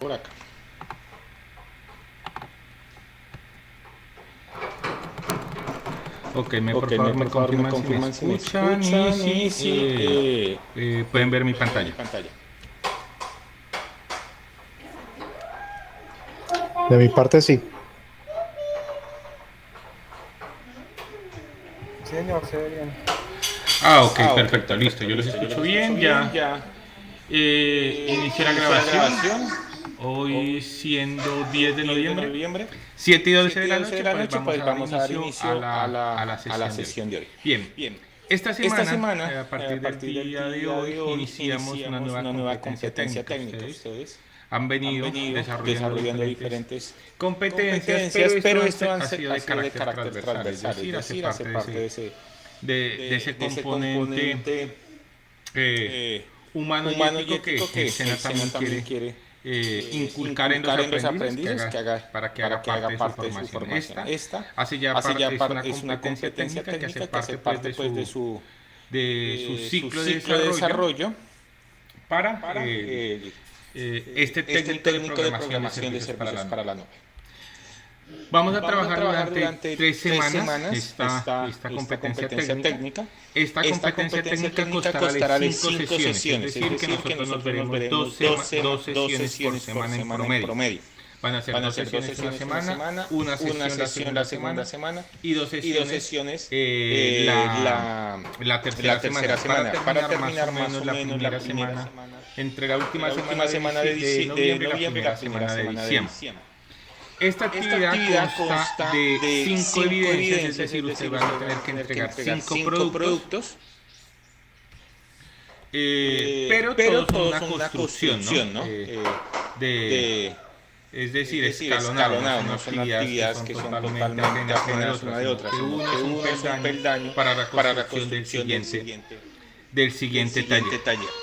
Por acá. Ok, Ok, me por favor me confirman si me confirman si me escuchan y escuchan y si si pueden ver mi pueden ver mi pantalla. pantalla. De mi parte, sí. Sí, señor, se ve bien. Ok, Ah, ok, perfecto, listo. perfecto, Yo los listo. Yo los escucho escucho bien. bien. Ya Ya inicié la inicié la grabación. grabación. Hoy Hoy siendo 10 siendo de 10 de noviembre, noviembre, 7 y 12 de 7 y la 12 de noche, la pues noche, vamos pues a dar vamos a dar inicio inicio a a la la sesión de hoy. sesión de hoy. Bien, Bien, esta esta semana, semana, a a partir del partir del día de día hoy, de hoy, iniciamos una iniciamos nueva una nueva competencia competencia técnica. técnica. Ustedes Ustedes han han venido venido desarrollando desarrollando diferentes diferentes competencias, pero competencias, esto pero esto ha sido ha de sido de carácter carácter transversal, es transversal, es decir, hace decir, hace parte parte de ese de ese componente componente eh, humano y humano y ético que ético que el el SENA SENA también también quiere quiere inculcar en los inculcar en los aprendices aprendices para que para haga que parte haga de su parte de su formación. formación. Esta Esta es una es una competencia competencia técnica que hace técnica que hace parte pues parte pues de su de su ciclo de ciclo de desarrollo desarrollo para para este este técnico de técnico de programación de programación de servicios para servicios la para nube. la nube. Vamos a Vamos a trabajar trabajar durante durante 3 semanas esta esta competencia competencia técnica. técnica. Esta Esta competencia competencia técnica técnica costará de costará de 5 cinco sesiones, es sesiones, es decir, que decir, que nosotros nos nosotros nos veremos veremos dos dos sesiones por sesiones por semana en semana en promedio. promedio. Van a ser Van a dos ser dos sesiones una sesiones una semana, semana, una una sesión la sesión la segunda segunda semana semana y dos y dos sesiones sesiones la tercera la semana tercera para semana para terminar más o terminar más menos o la menos la primera primera semana, semana, entre la entre última la semana última semana de de noviembre y la noviembre y primera la primera semana de semana de diciembre. diciembre. Esta Esta actividad actividad consta consta de de 5 cinco evidencias, es evidencias, decir, es ustedes decir, van a ustedes van tener a que tener que entregar entregar 5 cinco productos, productos, pero pero todos son todos una son una construcción, ¿no? construcción, ¿no? De, De, es es decir, decir, escalonado, no escalonado, son no son actividades que actividades son que son totalmente totalmente ajenas una de ajenas otra, una de sino otra, que sino uno que es un uno es un peldaño peldaño para la para la construcción construcción del del siguiente taller. siguiente taller.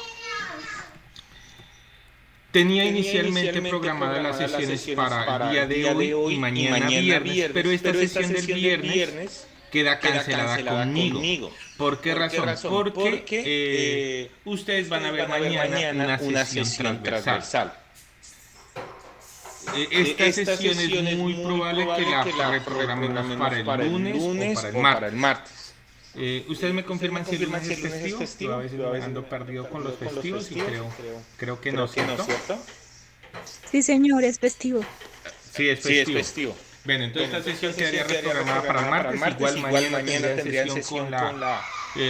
Tenía Tenía inicialmente inicialmente programadas las programadas las sesiones sesiones para el para día el de día hoy de y hoy y mañana mañana viernes, pero viernes, esta pero esta sesión del sesión del viernes viernes queda queda cancelada cancelada conmigo. conmigo. ¿Por qué ¿Por qué razón? razón? Porque Porque ustedes van a ustedes ver van a ver mañana mañana una una sesión sesión transversal. transversal. Esta Esta sesión es sesión es muy muy probable que probable la que la reprogramemos para reprogramemos el para el lunes o para lunes el o para el martes. martes. Ustedes me ¿Ustedes me confirman si el confirman lunes si es el lunes es festivo. Yo a festivo? veces Yo a me veces ando me ando perdido con los perdido con los festivos y festivos y creo que no, creo que no, ¿cierto? ¿cierto? Sí, señor, es festivo. Sí, es Sí, es festivo. festivo. Bueno, entonces Bueno, esta entonces sesión esta quedaría sesión quedaría reprogramada para el reprogramada para el martes. Igual martes. Igual mañana mañana tendrían tendrían sesión sesión con la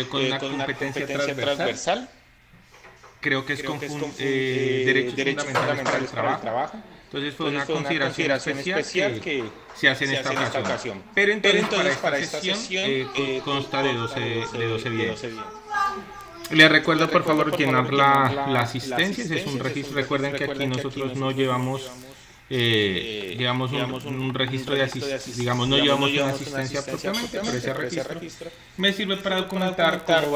con una con una competencia competencia transversal. transversal. Creo que es Creo que es derechos derechos fundamentales para el fundamentales para el trabajo. trabajo. Entonces fue Entonces una fue una consideración consideración especial especial que que se hace en se esta hace en esta ocasión. ocasión. Pero Pero entonces para entonces esta para esta sesión sesión consta consta de 12 de 12 evidencias. evidencias. Les Les recuerdo por recuerdo favor por favor llenar llenar la la asistencia, ese es un asistencia, ese es un registro. registro. Recuerden que aquí Recuerden que aquí nosotros no nosotros no llevamos, llevamos un registro de asistencia, digamos, no digamos, no llevamos una llevamos una asistencia asistencia propiamente, pero ese pero ese registro registro me sirve para sirve para documentar documentar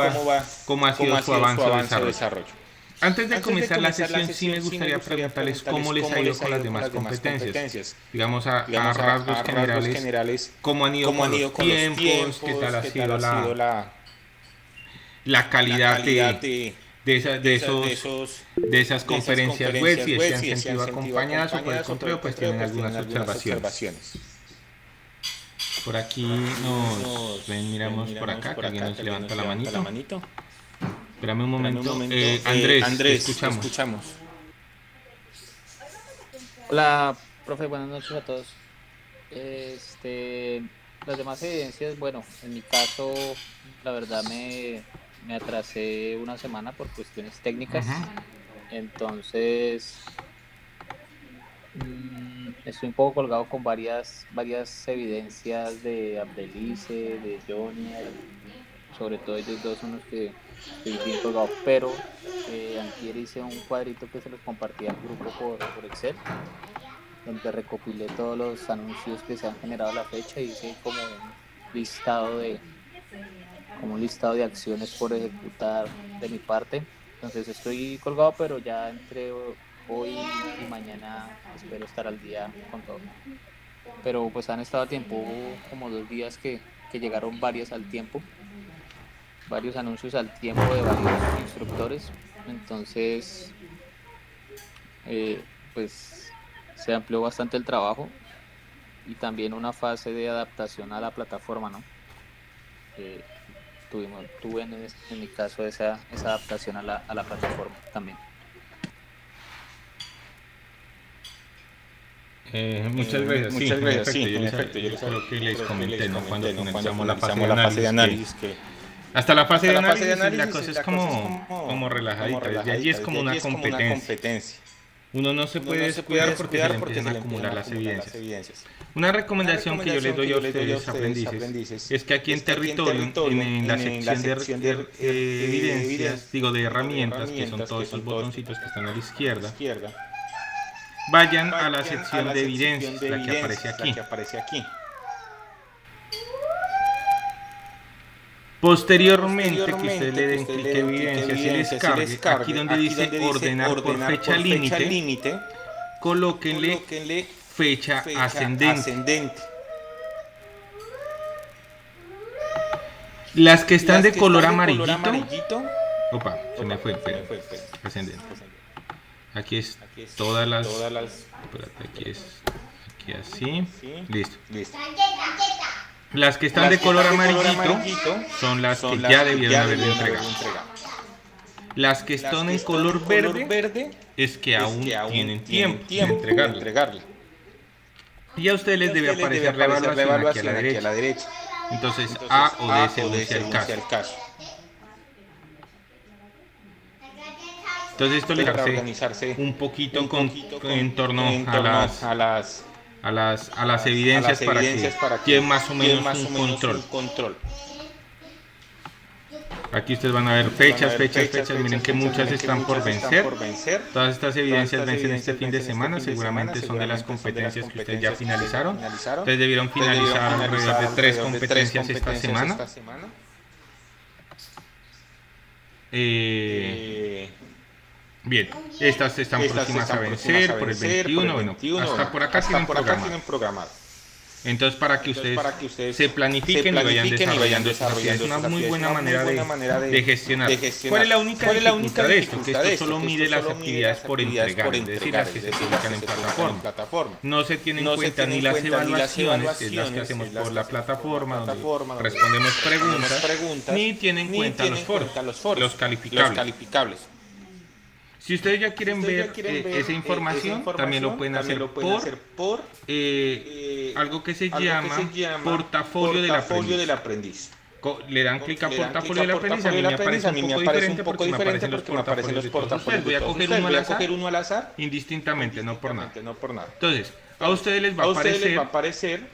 cómo ha cómo sido ha su sido su avance o avance o desarrollo. desarrollo. Antes de Antes de comenzar la comenzar la sesión, sí me sesión, sí me gustaría gustaría preguntarles cómo les ha ido con las demás competencias. Digamos, a Digamos, rasgos a rasgos generales, generales, cómo han ido cómo con han los ido con los tiempos, qué tal tiempos, ha qué tal sido ha sido la la calidad calidad de esas de esas conferencias web, conferencias si web, se han si se han sentido sentido acompañadas o por el acompañadas o por el contrario, pues contrario, tienen pues tienen algunas algunas observaciones. observaciones. Por aquí miramos por acá, que alguien nos levanta la manito. Espérame un Espérame un momento. momento. Andrés, te Andrés, te escuchamos. escuchamos. Hola, profe, buenas noches a todos. Las demás evidencias, bueno, en mi caso, la verdad me atrasé una semana por cuestiones técnicas, entonces estoy un poco colgado con varias evidencias de Abdelice, de Johnny, sobre todo ellos dos son los que estoy bien colgado, pero antier hice un cuadrito que se los compartí al grupo por Excel, donde recopilé todos los anuncios que se han generado a la fecha y hice listado de, como un listado de acciones por ejecutar de mi parte. Entonces estoy colgado, pero ya entre hoy y mañana espero estar al día con todo. Pero pues han estado a tiempo, hubo como 2 días que llegaron varios anuncios al tiempo de varios instructores. Entonces pues se amplió bastante el trabajo y también una fase de adaptación a la plataforma, ¿no? Eh, tuve en mi caso esa adaptación a la plataforma también. Muchas gracias. Sí, en efecto, yo creo que les comenté, ¿no? Cuando finalizamos la fase de análisis, que hasta la fase de análisis la cosa es como relajadita. Desde allí es como una competencia. Uno no se puede descuidar porque se le empiezan a acumular las evidencias. Una recomendación que yo les doy a ustedes, aprendices, es que aquí en territorio, en la sección de evidencias, digo de herramientas, que son todos esos botoncitos que están a la izquierda, vayan a la sección de evidencias, la que aparece aquí. Posteriormente que usted le den clic en evidencias y descargue, aquí donde dice ordenar por fecha límite, colóquenle fecha ascendente. Las que están de color amarillito, opa, se me fue, ascendente. Aquí es todas las, espérate, aquí así, listo. Las que están de color amarillito son las que ya debieron haber entregado. Las que están en color verde es que aún tienen tiempo de entregarla. Y a ustedes les debe aparecer la evaluación aquí a la derecha. Entonces A o D según sea el caso. Entonces esto le hace organizarse un poquito en torno a las evidencias para que lleven más o menos un control. Aquí ustedes van a ver fechas, miren que muchas están por vencer. Todas estas evidencias vencen este fin de semana, seguramente son de las competencias que ustedes ya finalizaron. Ustedes debieron finalizar alrededor de 3 competencias esta semana. Bien, estas están próximas a vencer por el 21, bueno, hasta por acá tienen programado. Entonces, para que ustedes se planifiquen y vayan desarrollando estas actividades, es una muy buena manera de gestionar. ¿Cuál es la única dificultad de esto? Que esto solo mide las actividades por entregar, es decir, las que se publican en plataforma. No se tienen en cuenta ni las evaluaciones, que es las que hacemos por la plataforma, donde respondemos preguntas, ni tienen en cuenta los foros, los calificables. Si ustedes ya quieren ver esa información, también lo pueden hacer por algo que se llama portafolio del aprendiz. Le dan clic a portafolio del aprendiz, a mí me aparece un poco diferente porque me aparecen los portafolios. Voy a coger uno al azar, indistintamente, no por nada. Entonces, a ustedes les va a aparecer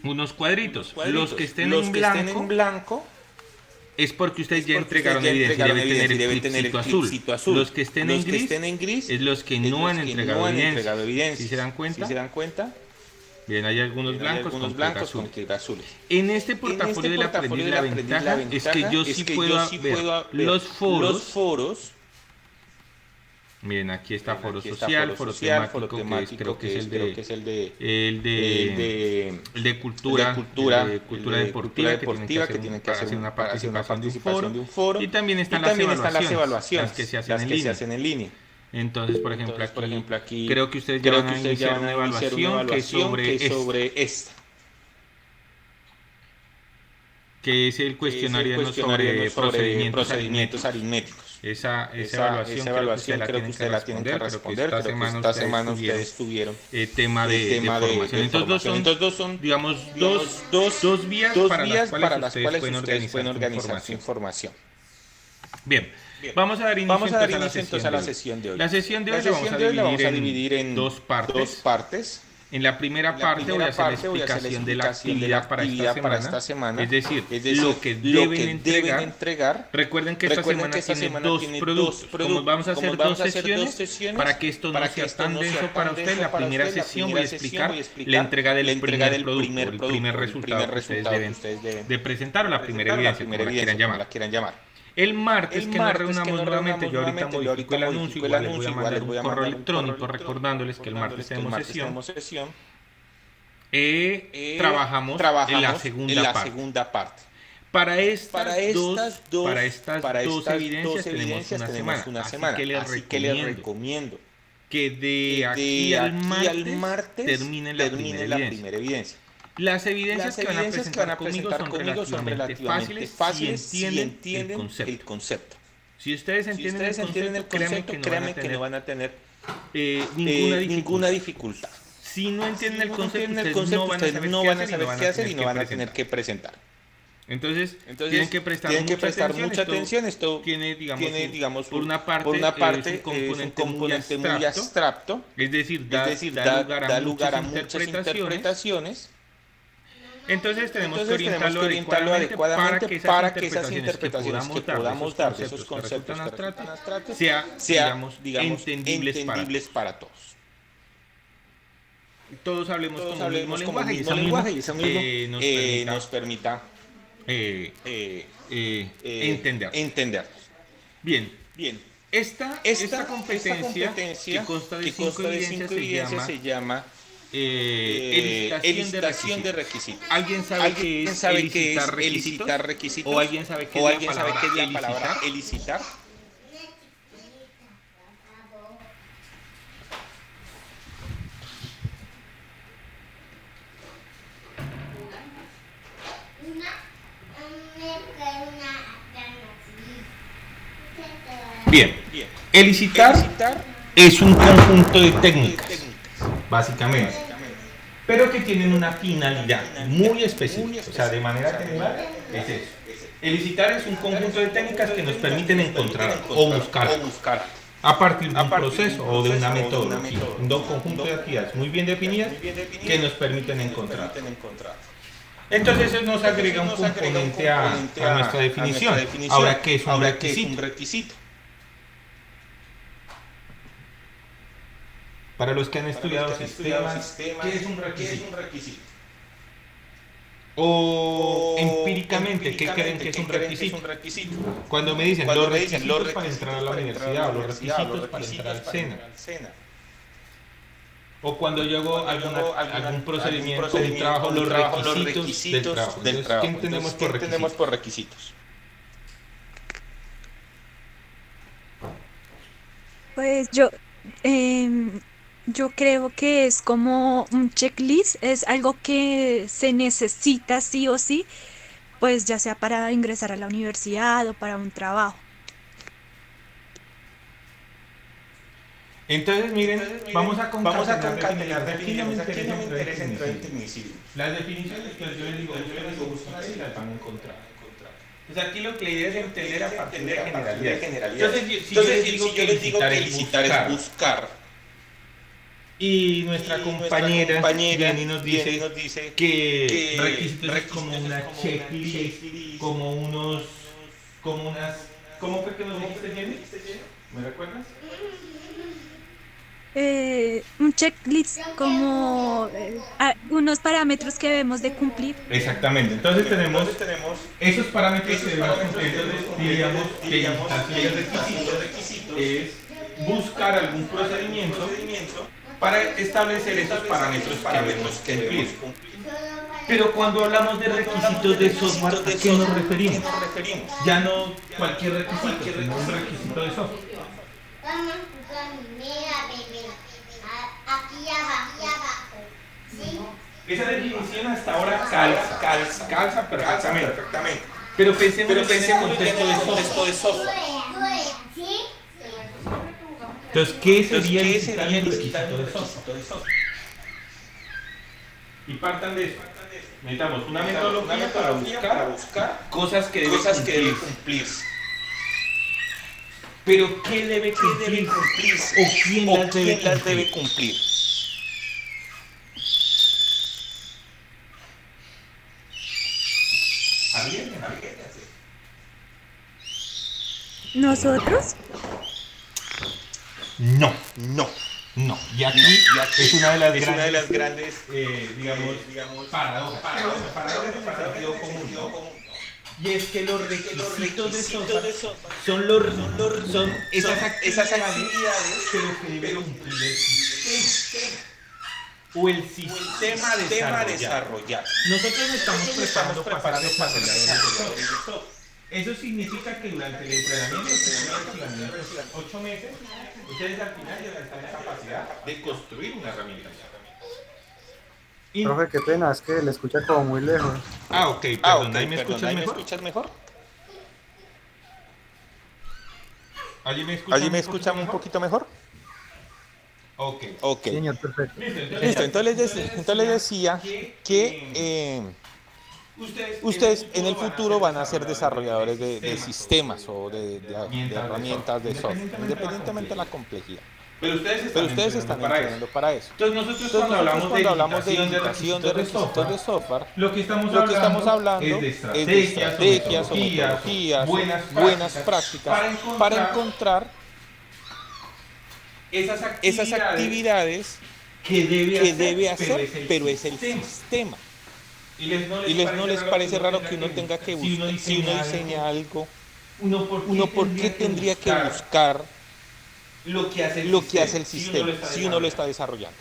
unos cuadritos. Los que estén en blanco es porque ustedes ya entregaron evidencia y deben tener el clipcito azul. Los que estén en gris es los que no han entregado evidencia. ¿Sí se dan cuenta? Bien, hay algunos blancos con clic azules. En este portafolio del aprendiz la ventaja es que yo sí puedo ver los foros. Miren, aquí está foro social, foro temático, que creo que es el de cultura deportiva, que tienen que hacer una participación de un foro. Y también están las evaluaciones, las que se hacen en línea. Entonces, por ejemplo, aquí creo que ustedes ya van a iniciar una evaluación que es sobre esta. Que es el cuestionario sobre procedimientos aritméticos. Esa evaluación creo que ustedes la tienen que responder. Creo que esta semana ustedes tuvieron tema de formación. Entonces dos son digamos, dos vías para las cuales ustedes pueden organizar su información. Bien, vamos a dar inicio a la sesión de hoy. La sesión de hoy la vamos a dividir en dos partes. En la primera parte voy a hacer la explicación de la actividad para esta semana, es decir, lo que deben entregar. Recuerden que esta semana tiene dos productos. Como vamos a hacer dos sesiones, para que esto no sea tan denso para usted, la primera sesión voy a explicar la entrega del primer producto, el primer resultado que ustedes deben de presentar, o la primera evidencia, como la quieran llamar. El martes que nos reunamos nuevamente, yo ahorita modifico el anuncio, igual les voy a mandar un correo electrónico recordándoles que el martes tenemos sesión. Trabajamos en la segunda parte. Para estas dos evidencias tenemos una semana, así que les recomiendo que de aquí al martes termine la primera evidencia. Las evidencias que van a presentar conmigo son relativamente fáciles si entienden el concepto. Si ustedes entienden el concepto, créanme que no van a tener ninguna dificultad. Si no entienden el concepto, ustedes no van a saber qué hacer y no van a tener que presentar. Entonces tienen que prestar mucha atención. Esto tiene, digamos, por una parte es un componente muy abstracto, es decir, da lugar a muchas interpretaciones. Entonces tenemos que orientarlo adecuadamente para que esas interpretaciones que podamos dar de esos conceptos abstractos sean, digamos, entendibles para todos. Todos hablemos como el mismo lenguaje y eso mismo nos permita entendernos. Bien. Esta competencia que consta de 5 evidencias se llama elicitación de requisitos. ¿Alguien sabe qué es elicitar requisitos? ¿O alguien sabe qué es la palabra elicitar? Bien, elicitar es un conjunto de técnicas, básicamente, pero que tienen una finalidad muy específica. O sea, de manera general es eso. Elicitar es un conjunto de técnicas que nos permiten encontrar o buscar a partir de un proceso o de una metodología, un conjunto de actividades muy bien definidas que nos permiten encontrar. Entonces eso nos agrega un componente a nuestra definición. Ahora, ¿qué es un requisito? Para los que han estudiado sistemas, ¿qué es un requisito? O empíricamente, ¿qué creen que es un requisito? Cuando me dicen los requisitos para entrar a la universidad o los requisitos para entrar al SENA. O cuando yo hago algún procedimiento, un trabajo, los requisitos del trabajo. ¿Qué entendemos por requisitos? Pues yo creo que es como un checklist, es algo que se necesita sí o sí, pues ya sea para ingresar a la universidad o para un trabajo. Entonces, miren, vamos a concatenar definiciones. Aquí no me interesa entrar en tecnicismo. Las definiciones que yo les digo, buscar y las van a encontrar. Entonces aquí lo que la idea es entender a partir de generalidades. Entonces, si yo les digo que elicitar es buscar, y nuestra compañera Jenny nos dice que requisitos es como una checklist, ¿cómo fue que nos dijiste, Jenny? ¿Me recuerdas? Un checklist como unos parámetros que debemos de cumplir. Exactamente, entonces tenemos esos parámetros que debemos cumplir. Entonces diríamos que el requisito es buscar algún procedimiento para establecer esos parámetros que debemos cumplir. Pero cuando hablamos de requisitos de software, ¿a qué nos referimos? Ya no cualquier requisito, sino un requisito de software. Aquí abajo. ¿Sí? Esa definición hasta ahora calza perfectamente. Pero pensemos en el contexto de software. Entonces, ¿qué sería el requisito de software? Y partan de eso. Necesitamos una metodología para buscar cosas que deben cumplirse. Pero ¿qué debe cumplirse? ¿O quién las debe cumplir? ¿Nosotros? No. Y aquí es una de las grandes digamos, paradojas de sentido común, ¿no? Y es que los requisitos de software son esas actividades que debe cumplir el sistema o el sistema desarrollado. Nosotros estamos preparando para desarrolladores de software. Eso significa que durante el entrenamiento, que son 8 meses, ustedes al final ya están en capacidad de construir una herramienta. Profe, qué pena, es que le escucha como muy lejos. Ok, perdón, ¿ahí me escuchas mejor? ¿Allí me escuchan un poquito mejor? Ok. Señor, perfecto. Listo, entonces les decía que ustedes en el futuro van a ser desarrolladores de sistemas o de herramientas de software, independientemente de la complejidad. Pero ustedes están entrenando para eso. Entonces nosotros cuando hablamos de digitación de requisitos de software, lo que estamos hablando es de estrategias o metodologías, buenas prácticas para encontrar esas actividades que debe hacer, pero es el sistema. ¿Y no les parece raro que uno tenga que buscar, si uno diseña algo, uno por qué tendría que buscar lo que hace el sistema si uno lo está desarrollando?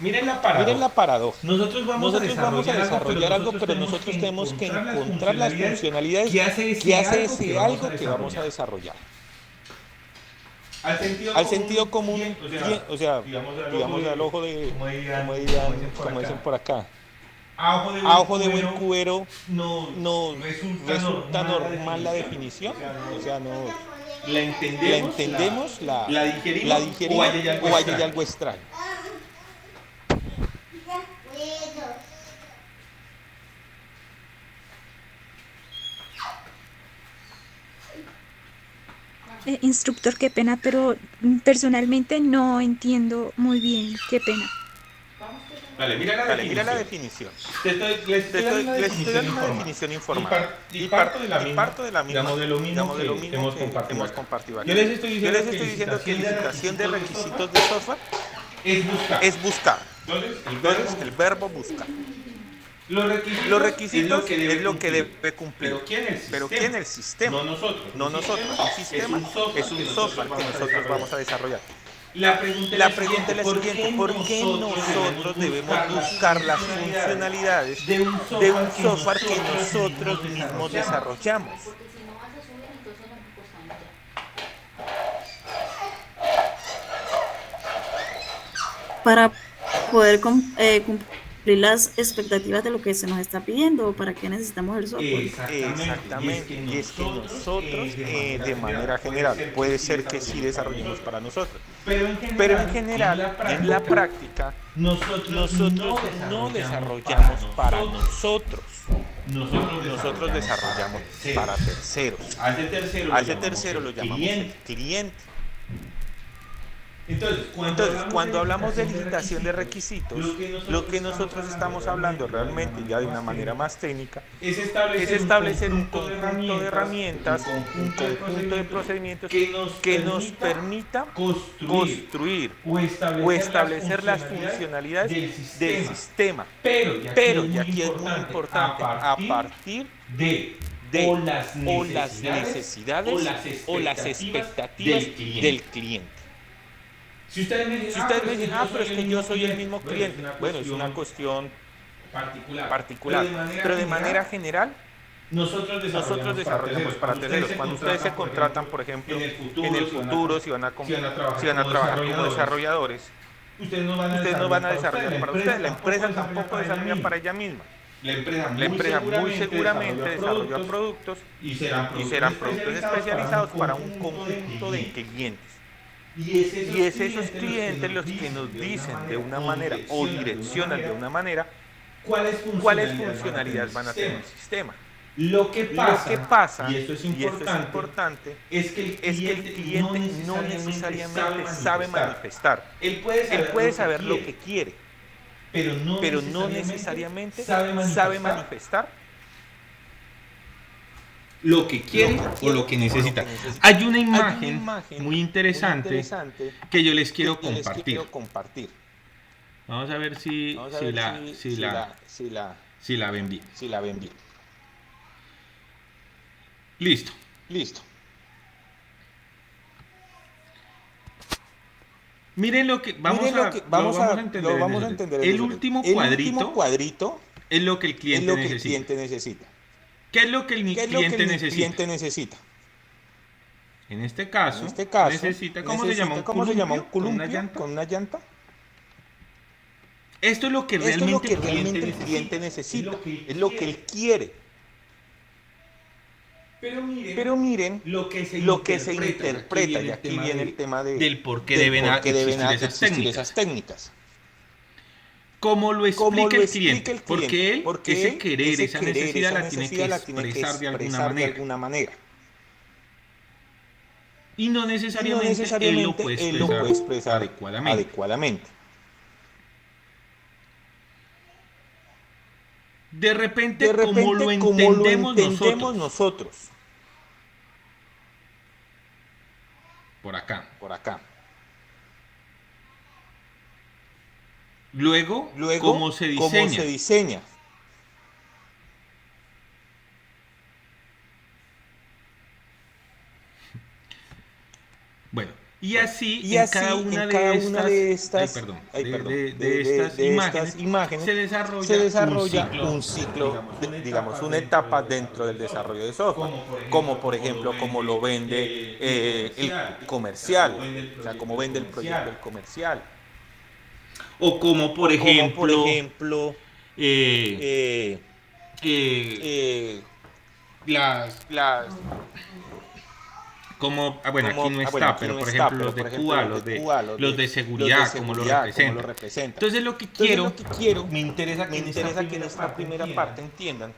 Miren la paradoja. Nosotros vamos a desarrollar algo, pero nosotros tenemos que encontrar las funcionalidades que hace ese algo que vamos a desarrollar. Al sentido común, o sea, digamos al ojo de, como dicen por acá, a ojo de buen cubero, no resulta normal la definición, o sea, no la entendemos, la digerimos o hay algo extraño. Instructor, qué pena, pero personalmente no entiendo muy bien, qué pena. Vale, mira la definición. Les estoy dando una definición informal. Y parto de la misma, digamos, de lo mismo que hemos compartido aquí. Yo les estoy diciendo que licitación de requisitos de software es buscar. Entonces, el verbo buscar. Los requisitos es lo que debe cumplir. Pero ¿quién? El sistema. No nosotros. El sistema es un software que nosotros vamos a desarrollar. La pregunta es la siguiente: ¿por qué nosotros debemos buscar las funcionalidades de un software que nosotros mismos desarrollamos? Para poder cumplir las expectativas de lo que se nos está pidiendo o para qué necesitamos el software. Exactamente, y es que nosotros de manera general puede ser que sí desarrollemos para nosotros, pero en general en la práctica nosotros no desarrollamos para nosotros, nosotros desarrollamos para terceros. A ese tercero lo llamamos el cliente. Entonces, cuando hablamos de licitación de requisitos, lo que nosotros estamos hablando realmente, ya de una manera más técnica, es establecer un conjunto de herramientas, un conjunto de procedimientos que nos permita construir o establecer las funcionalidades del sistema. Pero, y aquí es muy importante, a partir de las necesidades o las expectativas del cliente. Si ustedes me dicen, pero es que yo soy el mismo cliente. Bueno, es una cuestión particular. Pero de manera general, nosotros desarrollamos para terceros. Cuando ustedes se contratan, por ejemplo, en el futuro, si van a trabajar como desarrolladores, ustedes no van a desarrollar para ustedes. La empresa tampoco desarrolla para ella misma. La empresa muy seguramente desarrolla productos y serán productos especializados para un conjunto de clientes. Y es esos clientes los que nos dicen de una manera o direccionan de una manera cuáles funcionalidades van a tener el sistema. Lo que pasa, y esto es importante, es que el cliente no necesariamente sabe manifestar. Él puede saber lo que quiere, pero no necesariamente sabe manifestar lo que quiere o lo que necesita. Hay una imagen muy interesante que yo les quiero compartir. Vamos a ver si la ven bien. Listo. Miren lo que vamos a entender. El último cuadrito Es lo que el cliente necesita. ¿Qué es lo que el cliente necesita? En este caso necesita, ¿cómo se llama? ¿Un columpio con una llanta? Esto es lo que realmente el cliente necesita. Es lo que él quiere. Pero miren lo que se interpreta, y aquí viene el tema del por qué deben existir esas técnicas. ¿Cómo lo explica el cliente? Porque él, ese querer, esa necesidad la tiene que expresar de alguna manera. Y no necesariamente él lo puede expresar adecuadamente. De repente, como lo entendemos nosotros. Por acá. Luego, ¿cómo se diseña? Bueno, y así en cada una de estas imágenes se desarrolla un ciclo, digamos, una etapa dentro del desarrollo de software, como por ejemplo, como lo vende el comercial, o sea, como vende el proyecto el comercial. O como por ejemplo, como, bueno, aquí no está, pero por ejemplo los de Cuba, los de seguridad, como lo representan. Entonces lo que quiero, me interesa que en esta primera parte entiendan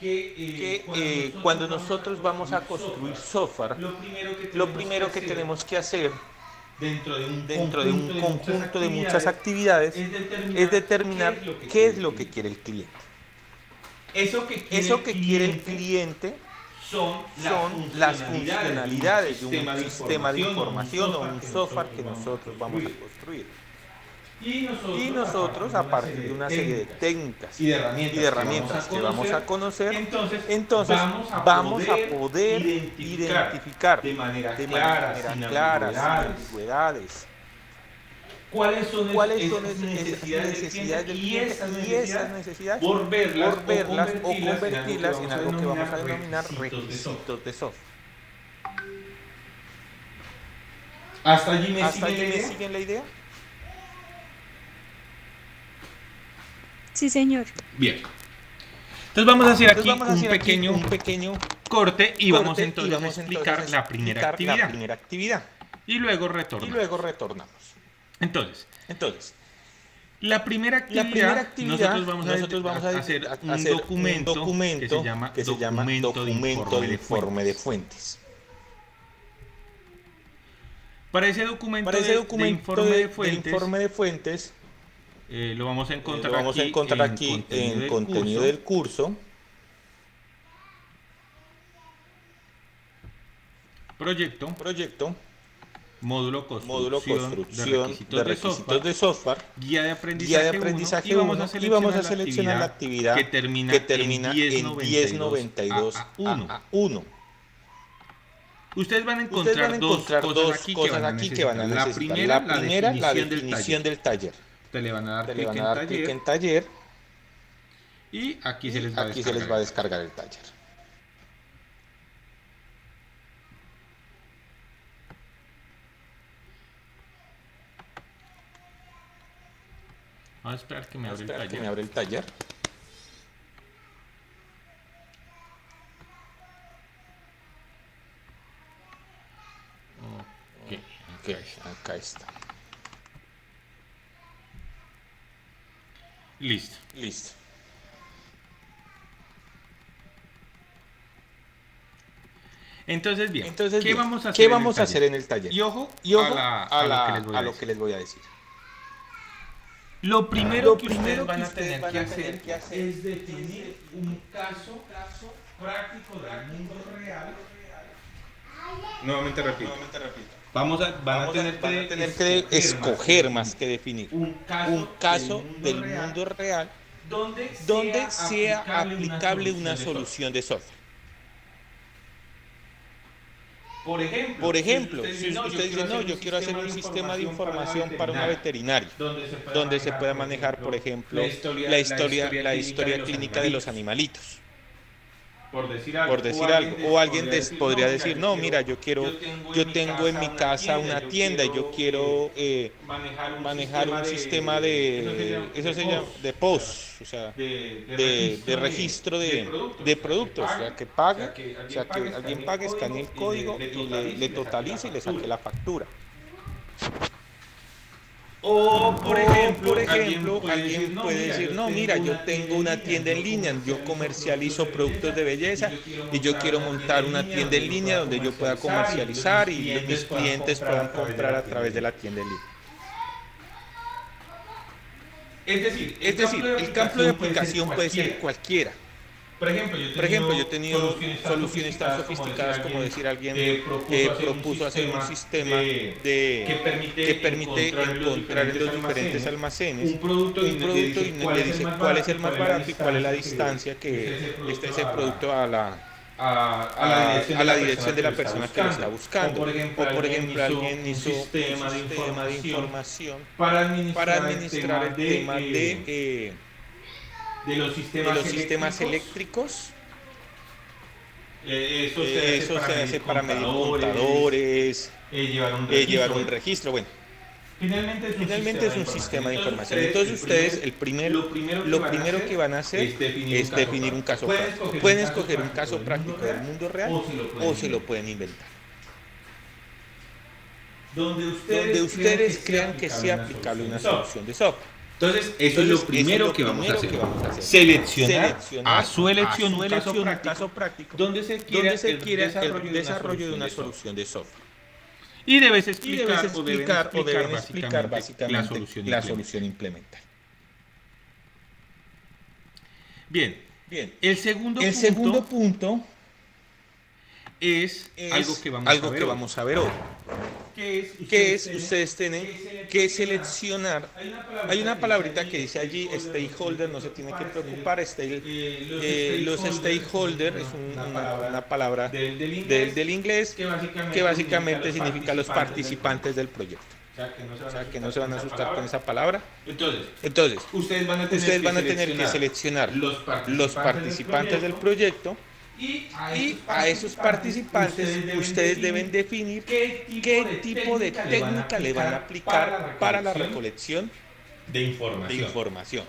que cuando nosotros vamos a construir software, lo primero que tenemos que hacer dentro de un conjunto de muchas actividades es determinar qué es lo que quiere el cliente. Eso que quiere el cliente son las funcionalidades de un sistema de información o un software que nosotros vamos a construir. Y nosotros, a partir de una serie de técnicas y de herramientas que vamos a conocer, entonces vamos a poder identificar de manera clara, sin ambigüedades, cuáles son esas necesidades del cliente y esas necesidades volverlas o convertirlas en algo que vamos a denominar requisitos de software. ¿Hasta allí me siguen la idea? Sí, señor. Bien. Entonces vamos a hacer aquí un pequeño corte y vamos entonces a explicar la primera actividad. Y luego retornamos. Entonces, la primera actividad, nosotros vamos a hacer un documento que se llama documento de informe de fuentes. Para ese documento de informe de fuentes, lo vamos a encontrar aquí en contenido del curso. Proyecto. Módulo construcción de requisitos de software, guía de aprendizaje 1, y vamos a seleccionar la actividad que termina en 1092 A1. Ustedes van a encontrar dos cosas aquí que van a necesitar. La primera, la definición del taller. Te le van a dar clic en taller y aquí se les va a descargar el taller. Vamos a esperar que me abra el taller. Ok, acá está. Listo. Entonces, bien, ¿qué vamos a hacer en el taller? Y ojo a lo que les voy a decir. Lo primero que ustedes van a tener que hacer es definir un caso práctico del mundo real. Nuevamente repito. Van a tener que escoger más que definir un caso del mundo real donde sea aplicable una solución de software. Por ejemplo, si usted dice, no, yo quiero hacer un sistema de información para una veterinaria, donde se pueda manejar, por ejemplo, la historia clínica de los animalitos. Por decir algo, o alguien podría decir, no, mira, yo tengo en mi casa una tienda y yo quiero manejar un sistema eso se llama, de POS, o sea, de registro de productos, o sea, que alguien pague, escanee el código y le totalice y le saque la factura. O, por ejemplo, alguien puede decir, no, mira, yo tengo una tienda en línea, yo comercializo productos de belleza y yo quiero montar una tienda en línea donde yo pueda comercializar y mis clientes puedan comprar a través de la tienda en línea. Es decir, el campo de aplicación puede ser cualquiera. Por ejemplo, yo he tenido soluciones tan sofisticadas como decir alguien que propuso hacer un sistema que permite encontrar en los diferentes almacenes un producto y le dice cuál es el más barato y cuál es la distancia que está ese producto a la dirección de la persona que lo está buscando. O por ejemplo, alguien hizo un sistema de información para administrar el tema de los sistemas eléctricos. Eso se hace para medir contadores, llevar un registro. Bueno, finalmente es un sistema de información. Entonces ustedes, lo primero que van a hacer es definir un caso práctico. Pueden escoger un caso práctico del mundo real o se lo pueden inventar. Donde ustedes crean que sea aplicable una solución de software. Entonces, eso es lo primero que vamos a hacer. Seleccionar a su elección un caso práctico donde se quiera el desarrollo de una solución de software. Y deben explicar básicamente la solución implementada. Bien. El segundo punto es algo que vamos a ver hoy. Que es ustedes tienen que seleccionar. Hay una palabrita que dice allí stakeholder, no se tiene que preocupar. Los stakeholders es una palabra del inglés que básicamente significa los participantes del proyecto. O sea, que no se van a asustar con esa palabra. Entonces, ustedes van a tener que seleccionar los participantes del proyecto. Y a esos participantes ustedes deben definir qué tipo de técnica le van a aplicar para la recolección de información.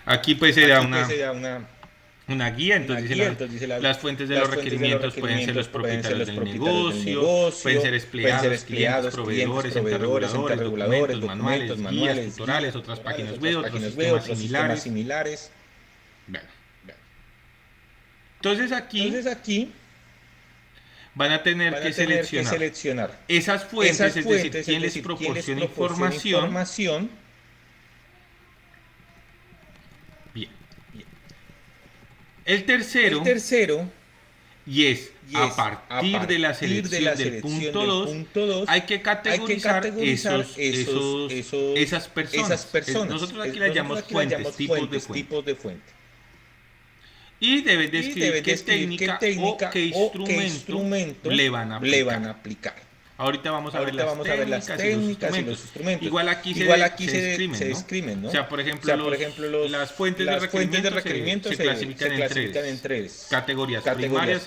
Aquí pues se da una guía, entonces dice las fuentes de los requerimientos pueden ser los propietarios del negocio, pueden ser empleados, clientes, proveedores, reguladores, documentos, manuales, guías, tutoriales, otras páginas web, otros sistemas similares. Bueno. Entonces aquí van a tener que seleccionar esas fuentes, es decir, quién les proporciona información. El tercero, y es a partir de la selección del punto 2, hay que categorizar esas personas. Nosotros aquí las llamamos fuentes, tipos de fuente. Y deben describir qué técnica o qué instrumento le van a aplicar. Ahorita vamos a ver las técnicas y los instrumentos. Igual aquí se describen, ¿no? O sea, por ejemplo, las fuentes de requerimientos se clasifican en tres categorías: primarias,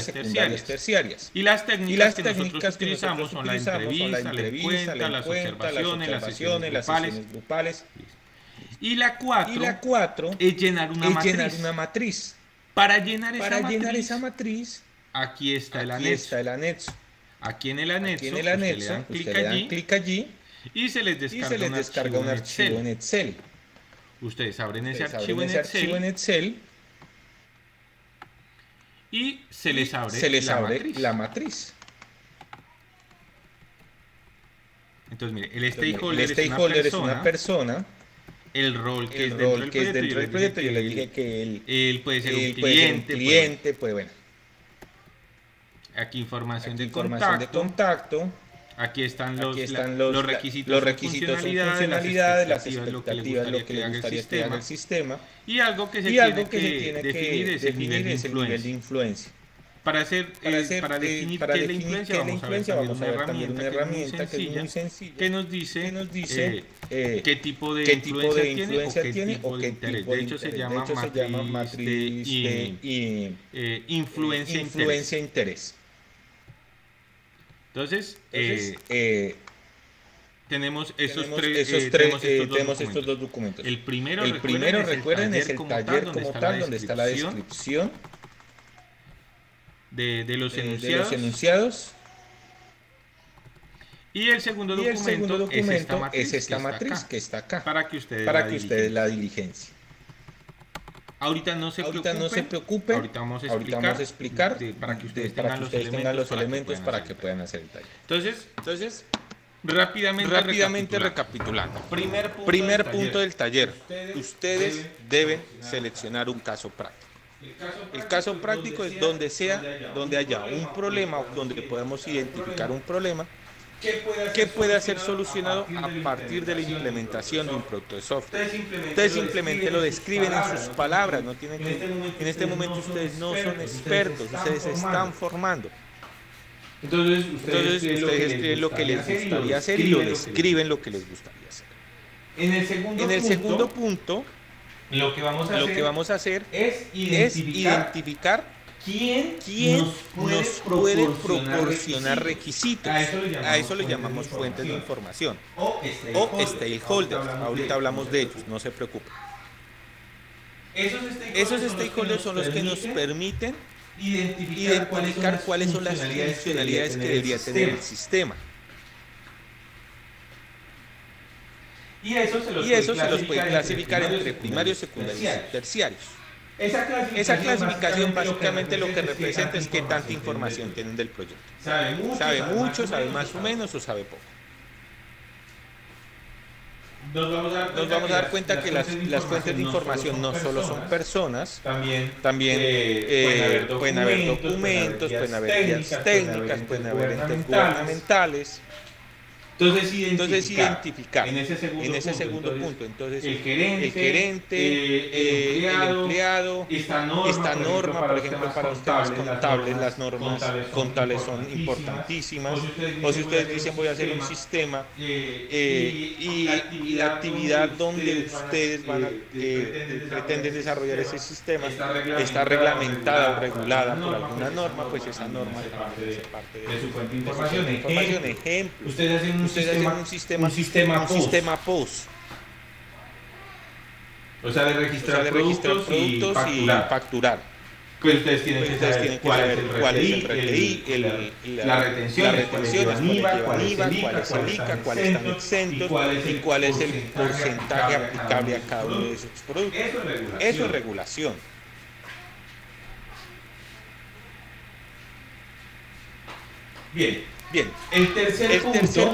secundarias, terciarias. Y las técnicas que nosotros utilizamos son la entrevista, la encuesta, las observaciones, las sesiones grupales. Y la 4 es llenar una matriz. Para llenar esa matriz, aquí está el anexo. Aquí en el anexo, ustedes le dan clic allí y se les descarga un archivo en Excel. Ustedes abren ese archivo en Excel y se les abre la matriz. Entonces, mire, el stakeholder es una persona. El rol que es dentro del proyecto, yo le dije que él puede ser un cliente, pues bueno. Aquí información de contacto. Aquí están los requisitos, los requisitos son funcionalidades, las expectativas, lo que le gustaría que haga el sistema. Y algo que se tiene que definir es el nivel de influencia. Para definir qué es la influencia, vamos a ver también una herramienta que es muy sencilla, que nos dice qué tipo de influencia tiene o qué tipo de interés. De hecho, se llama matriz de influencia-interés. Entonces, tenemos estos dos documentos. El primero, recuerden, es el taller como tal, donde está la descripción de los enunciados. Y el segundo documento es esta matriz que está acá, para que ustedes la diligencien. Ahorita no se preocupen, ahorita vamos a explicar para que ustedes tengan los elementos para que puedan hacer el taller. Entonces rápidamente recapitulando. Primer punto del taller. Ustedes deben seleccionar un caso práctico. El caso práctico es donde haya un problema, donde podamos identificar un problema que pueda ser solucionado a partir de la implementación de un producto de software. Ustedes simplemente lo describen en sus palabras, no tienen que, en este momento ustedes no son expertos, ustedes se están formando. Entonces ustedes escriben lo que les gustaría hacer y lo describen lo que les gustaría hacer. En el segundo punto, lo que vamos a hacer es identificar quién nos puede proporcionar requisitos. A eso le llamamos fuentes de información o stakeholders. Ahorita hablamos de ellos, no se preocupen. Esos stakeholders son los que nos permiten identificar cuáles son las funcionalidades que debería tener el sistema. Y eso se los puede clasificar entre primarios, secundarios y terciarios. Esa clasificación básicamente lo que representa es qué tanta información tienen del proyecto. ¿Sabe mucho, sabe más o menos o sabe poco? Nos vamos a dar cuenta que las fuentes de información no solo son personas, también pueden haber documentos, pueden haber guías técnicas, pueden haber entes gubernamentales. Entonces identificar en ese segundo punto. Entonces el gerente, el empleado, esta norma, por ejemplo, para los temas contables, las normas contables son importantísimas. O si ustedes dicen voy a hacer un sistema y la actividad donde ustedes pretenden desarrollar ese sistema está reglamentada o regulada por alguna norma, pues esa norma también hace parte de su fuente de información. Ejemplo, ustedes hacen un sistema POS. O sea, de registrar productos y facturar. Pues ustedes tienen que saber cuál es el RTI, la retención, cuál llevan IVA, cuál es el ICA, cuáles están exentos y cuál es el porcentaje aplicable a cada uno de esos productos. Eso es regulación. Bien. El tercer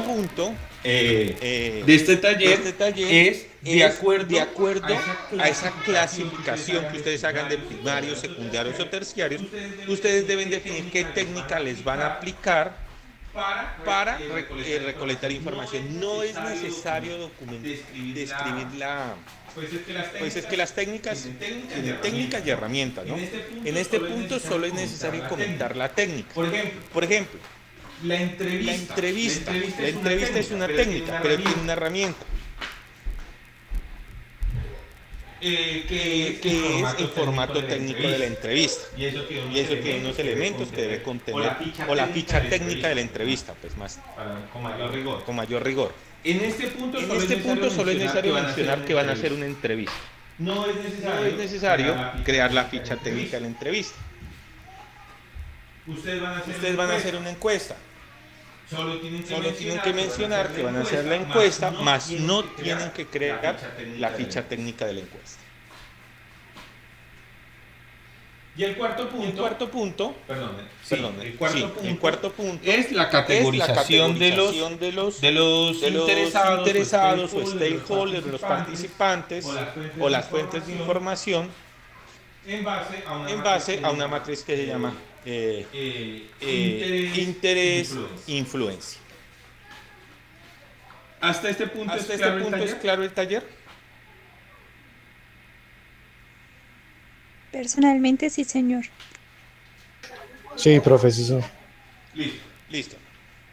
punto de este taller es de acuerdo a esa clasificación que ustedes hagan de primarios, secundarios o terciarios, ustedes deben definir qué técnica les van a aplicar para recolectar información. No es necesario describirla. Pues es que las técnicas tienen técnicas y herramientas, ¿no? En este punto solo es necesario comentar la técnica. Por ejemplo, la entrevista es una técnica, pero tiene una herramienta que es el formato técnico de la entrevista. Y eso tiene unos elementos que debe contener, o la ficha técnica de la entrevista, pues más con mayor rigor. En este punto solo es necesario mencionar que van a hacer una entrevista. No es necesario crear la ficha técnica de la entrevista. Ustedes van a hacer una encuesta. Solo tienen que mencionar que van a hacer la encuesta, más no tienen que crear la ficha técnica de la encuesta. Y el cuarto punto es la categorización de los interesados o stakeholders, los participantes o las fuentes de información en base a una matriz que se llama interés, influencia. ¿Hasta este punto ¿Hasta es este claro el punto es taller? claro el taller? Personalmente sí, señor. Sí, profesor. Listo. Listo.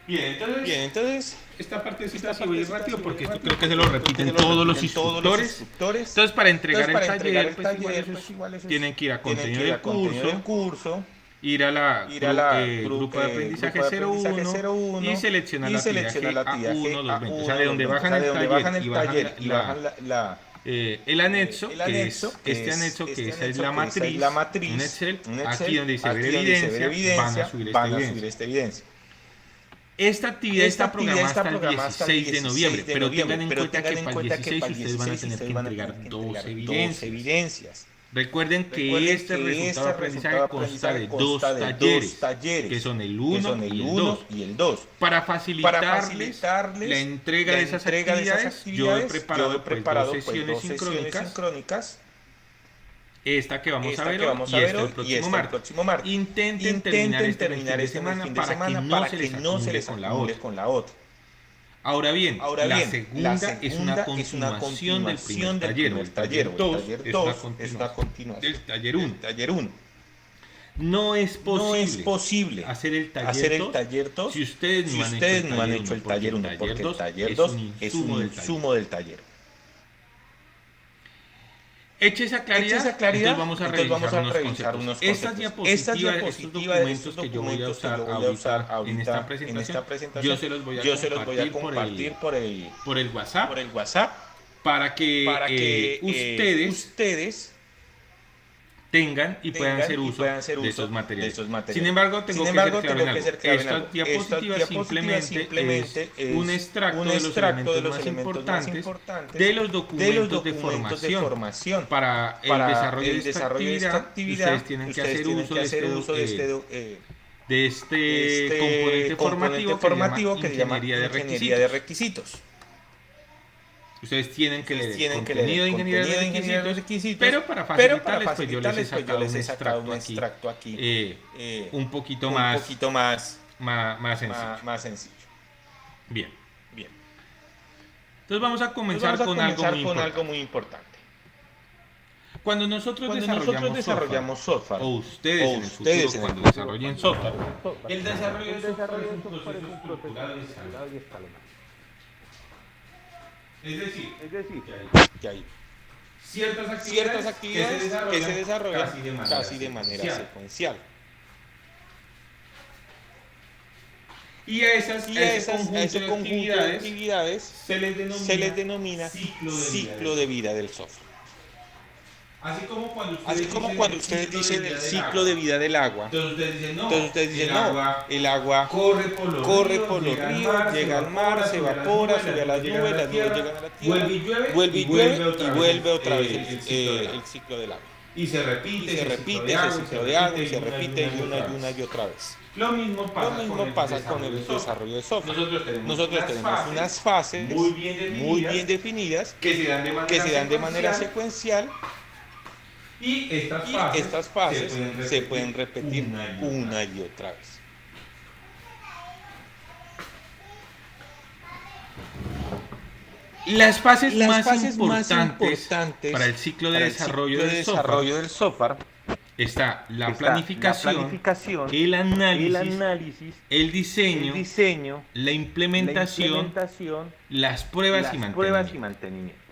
Bien, Entonces esta partecita esta sí voy partecita rápido sí porque voy esto rápido creo que se lo repiten todos los instructores. Entonces, para entregar el taller, pues igual esos tienen que ir a contenido del curso, ir a la grupo de aprendizaje 01 y seleccionar la actividad A1 220. O sea, de donde bajan el taller y bajan el anexo, que es este anexo, que esa es la matriz, un Excel, aquí donde dice ver evidencia, van a subir esta evidencia. Esta actividad está programada hasta el 16 de noviembre, pero tengan en cuenta que para el 16 ustedes van a tener que entregar 2 evidencias. Recuerden que este resultado de aprendizaje consta de 2 talleres, que son el 1 y el 2. Para facilitarles la entrega de esas actividades, yo he preparado pues 2 sesiones sincrónicas. Esta que vamos a ver hoy y esta el próximo martes. Intenten terminar este fin de semana para que no se les acumule con la otra. Ahora bien, la segunda es una continuación del primer taller. El taller 2 es una continuación del taller 1. No es posible hacer el taller 2 si ustedes no han hecho el taller 1, porque el taller 2 es un insumo del taller. Hecha esa claridad, entonces vamos a revisar unos conceptos. Estas diapositivas, estos documentos que yo voy a usar ahorita en esta presentación, yo se los voy a compartir por el WhatsApp para que ustedes tengan y puedan hacer uso de esos materiales. Sin embargo, tengo que ser claro en algo. Estas diapositivas simplemente es un extracto de los elementos más importantes de los documentos de formación para el desarrollo de esta actividad. Ustedes tienen que hacer uso de este componente formativo que se llama Ingeniería de Requisitos. Ustedes tienen que leer contenido de ingeniería de requisitos, pero para facilitarles, pues yo les he sacado un extracto aquí un poquito más sencillo. Bien. Entonces vamos a comenzar con algo muy importante. Cuando nosotros desarrollamos software, o ustedes en el futuro cuando desarrollen software, el desarrollo de software es un proceso estructurado y escalonado. Es decir, que hay ciertas actividades que se desarrollan casi de manera secuencial. Y a ese conjunto de actividades se les denomina ciclo de vida del software. Así como cuando ustedes dicen el ciclo de vida del agua, entonces ustedes dicen no, el agua corre por los ríos, llega al mar, se evapora, sube a las nubes llegan a la tierra, vuelve y vuelve otra vez el ciclo del agua. Y se repite ese ciclo de agua y se repite una y otra vez. Lo mismo pasa con el desarrollo de software. Nosotros tenemos unas fases muy bien definidas que se dan de manera secuencial. Y estas fases se pueden repetir una y otra vez. Las fases más importantes para el ciclo de desarrollo del software está la planificación, el análisis, el diseño, la implementación, las pruebas y mantenimiento.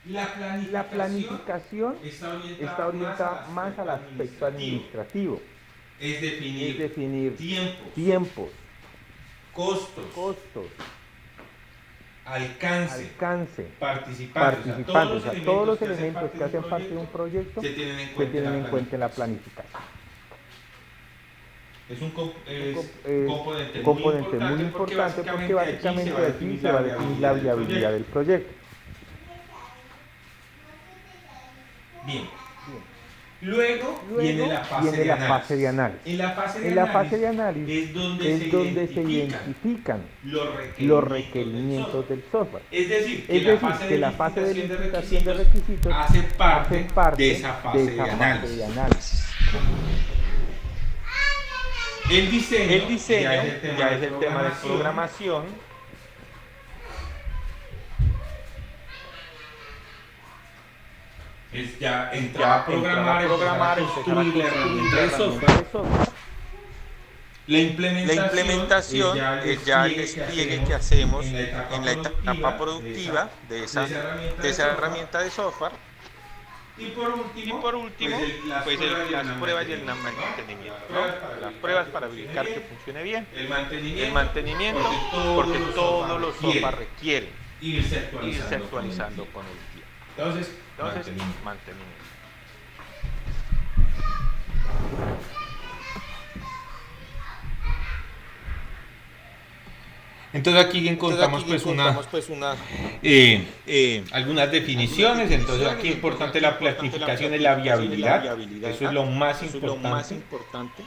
La planificación está orientada más al aspecto administrativo. Es definir tiempos, costos, alcance, participantes, o sea, todos los elementos que hacen parte de un proyecto se tienen en cuenta en la planificación. Es un componente muy importante porque básicamente aquí se va a definir la viabilidad del proyecto. Bien. Luego viene la fase de análisis. En la fase de análisis es donde se identifican los requerimientos del software. Es decir, que la fase de licitación de requisitos hace parte de esa fase de análisis. El diseño ya es el tema de programación. Es ya entrar a programar, construir la herramienta de software. La implementación es ya el despliegue que hacemos en la etapa productiva de esa herramienta de software. Y por último, pues las pruebas y el mantenimiento, ¿no? Las pruebas para verificar que funcione bien, el mantenimiento, porque todos los software requieren irse actualizando con el tiempo. Entonces mantenimiento. Entonces aquí encontramos algunas definiciones. Entonces aquí es importante la planificación y la viabilidad. Eso es lo más importante.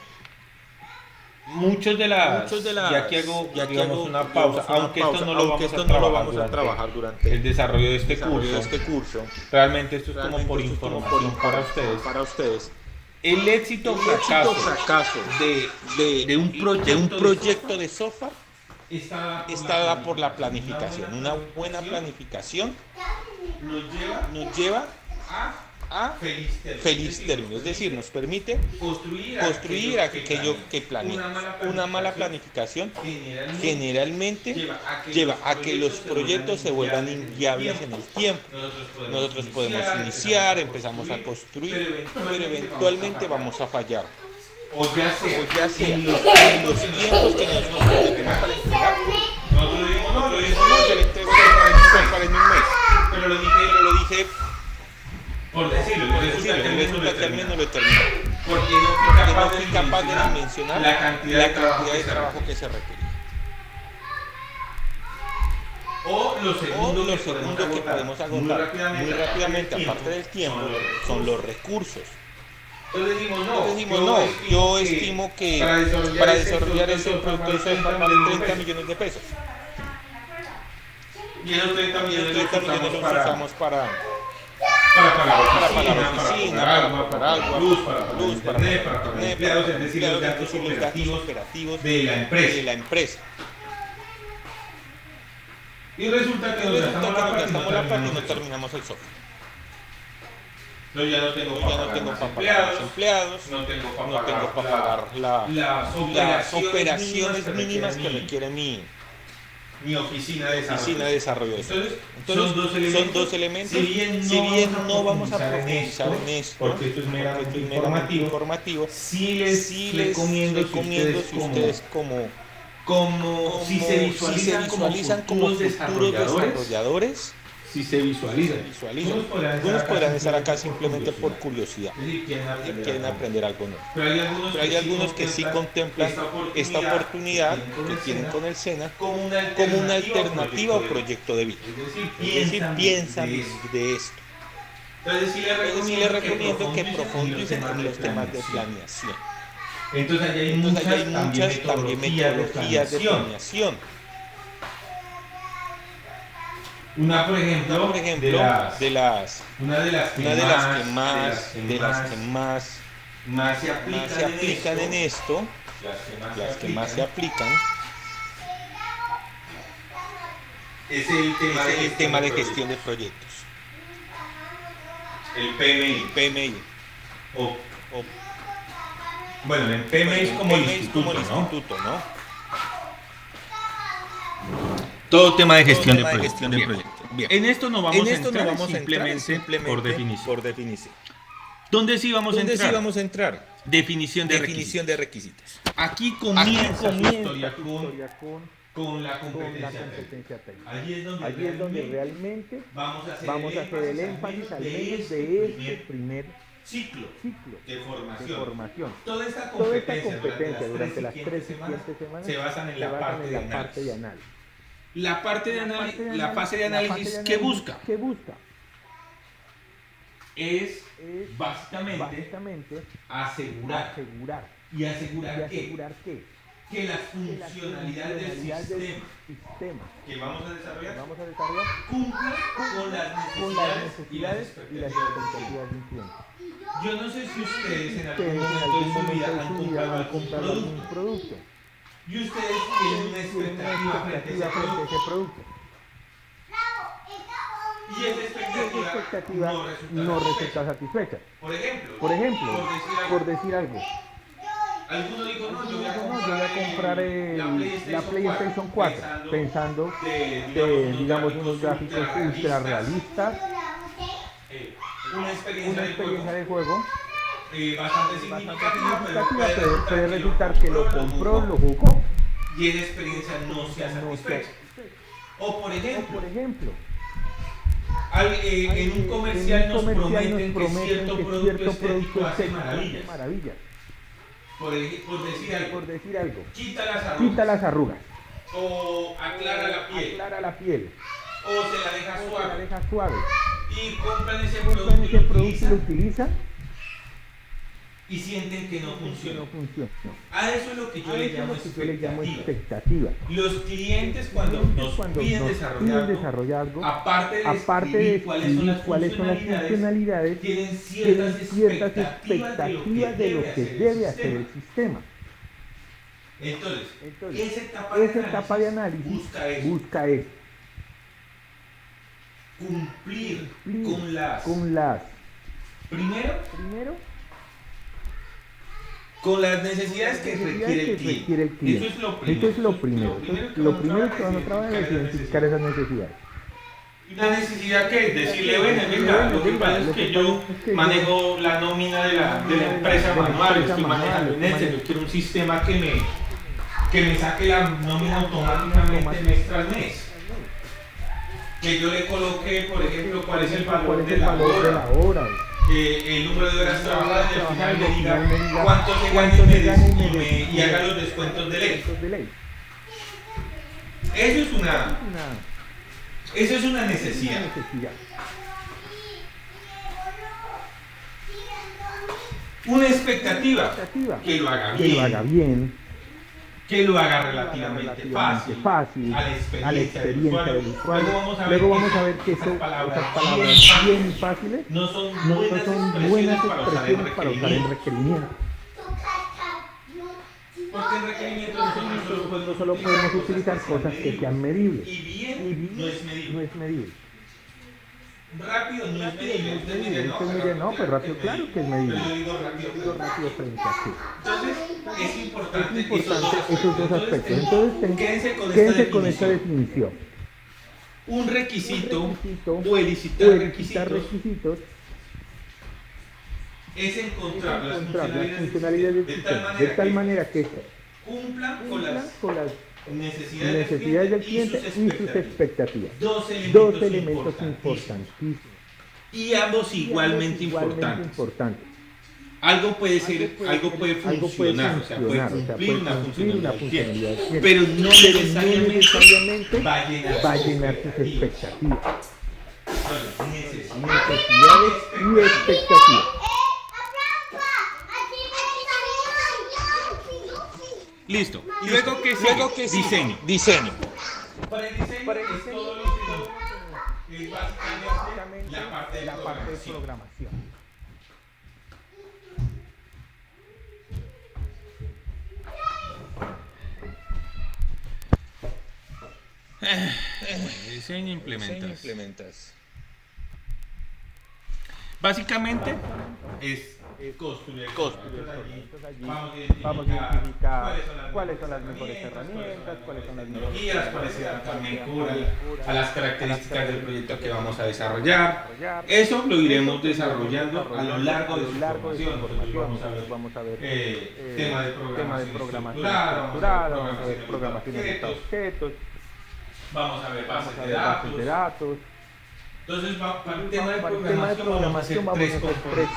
Muchos de las, y aquí hago digamos una pausa, aunque esto no lo vamos a trabajar durante el desarrollo de este curso. Realmente esto es como por información para ustedes. El éxito o fracaso de un proyecto de software está dada por la planificación. Una buena planificación nos lleva a feliz término, es decir, nos permite construir aquello que planeamos. Una mala planificación generalmente lleva a que los proyectos se vuelvan inviables en el tiempo. Nosotros podemos iniciar, empezamos a construir, pero eventualmente vamos a fallar. O ya sea en los tiempos que nosotros tenemos para entregar. Nosotros decimos, no, yo le entrego para en un mes. Pero lo dije por decirlo, resulta que al menos lo terminé. Porque no fui capaz de dimensionar la cantidad de trabajo que se requería. O lo segundo que podemos agotar muy rápidamente, aparte del tiempo, son los recursos. Entonces decimos, no, yo estimo que para desarrollar ese producto de software vale 30 millones de pesos. Y esos 30 millones los usamos para pagar oficina, para agua, luz, para empleados, es decir, los gastos operativos de la empresa. Y resulta que nos gastamos la plata y no terminamos el software. Yo ya no tengo para pagar a los empleados, no tengo para pagar las operaciones mínimas que requiere mi oficina de desarrollo de software. Entonces son dos elementos. Si bien no vamos a profundizar en esto, porque esto es meramente informativo, sí les recomiendo si ustedes si se visualizan como futuros desarrolladores, si se visualizan. Algunos podrán estar acá simplemente por curiosidad, quieren aprender algo nuevo. Pero hay algunos que sí contemplan esta oportunidad que tienen con el SENA como una alternativa o proyecto de vida. Es decir, piensan de esto. Entonces sí les recomiendo que profundicen en los temas de planeación. Entonces hay muchas también metodologías de planeación. Una, por ejemplo, de las que más se aplican en esto, las que más se aplican, es el tema de gestión de proyectos. El PMI. Bueno, el PMI es como el instituto, ¿no? Todo tema de gestión de proyectos. Bien. En esto no vamos a entrar simplemente por definición. ¿Dónde sí vamos a entrar? Definición de requisitos. Aquí comienza su historia con la competencia técnica. Allí es donde realmente vamos a hacer el énfasis al menos de este primer ciclo de formación. Toda esta competencia durante las 3 siguientes semanas se basan en la parte de análisis. La fase de análisis, ¿qué busca? Es básicamente asegurar que las funcionalidades del sistema que vamos a desarrollar cumplan con las necesidades y las expectativas de un cliente. Yo no sé si ustedes en ustedes en algún momento de su vida han comprado algún producto y ustedes tienen una expectativa frente a ese producto. Y esa expectativa no resulta satisfecha. Por ejemplo, Por decir algo, alguno dijo, no, yo voy a yo voy comprar, a comprar la PlayStation 4 pensando digamos, unos gráficos ultra realistas, una una experiencia de juego bastante significativa, pero puede resultar que lo compró, lo jugó y esa experiencia no sea satisfecha. O por o ejemplo, por ejemplo en un comercial nos prometen que cierto que producto cierto producto estético hace estético maravillas. Por decir algo, quita las arrugas, o aclara la piel, o se la deja suave, y compran ese producto y lo utilizan y sienten que no funciona. no funciona. A eso es lo que yo le llamo expectativa. expectativa. Los clientes cuando nos piden desarrollar algo, aparte de describir cuáles son las funcionalidades, tienen tienen ciertas expectativas de lo que debe hacer el sistema. Entonces, esa etapa de análisis busca es cumplir con las primero primero con las necesidades que requiere el cliente. Eso es lo primero. Lo primero que vamos a trabajar es identificar esas necesidades. La necesidad que es decirle, bueno, venga, lo que pasa es que yo manejo la nómina de la empresa manual, estoy manejando en Excel, yo quiero un sistema que me saque la nómina automáticamente mes tras mes. Que yo le coloque, por ejemplo, cuál es el valor de la hora, el número de horas trabajadas, y al final me diga cuánto se gana y haga los descuentos de ley. Eso es una necesidad. Una expectativa que lo haga bien, que lo haga relativamente fácil a la experiencia del usuario. Luego vamos a ver que esas palabras bien fáciles no son buenas expresiones para usar en requerimiento. Porque en requerimientos Nosotros no solo podemos utilizar cosas que sean medibles. y bien no es medible. No es medible. Rápido no es medible. Usted me dice, Usted me dice, no, pues rápido, claro que es medible. Pero yo digo rápido. Digo rápido frente a qué. Entonces, es importante esos dos aspectos. Entonces, quédense con esta definición. Un requisito o o elicitar elicitar requisitos es encontrar las funcionalidades del sistema de tal manera que cumplan con las necesidades del cliente y sus expectativas. Dos elementos importantísimos. Y ambos igualmente importantes. Algo puede funcionar, o sea, puede cumplir una funcionalidad del cliente, pero no necesariamente va a llenar sus expectativas. Necesidades y expectativas. Listo. Luego que sigue, diseño. Para el diseño es todo lo que es básicamente la parte de programación. Diseño e implementas. Básicamente es construir. Vamos a identificar cuáles son las mejores herramientas, cuáles son las mejores tecnologías, cuáles se dan también a las características del proyecto que vamos a desarrollar. Eso lo iremos desarrollando a lo largo de su formación. Vamos a ver tema de programación estructurada, vamos a ver programación de objetos, vamos a ver bases de datos. Entonces, para el tema de programación vamos a hacer tres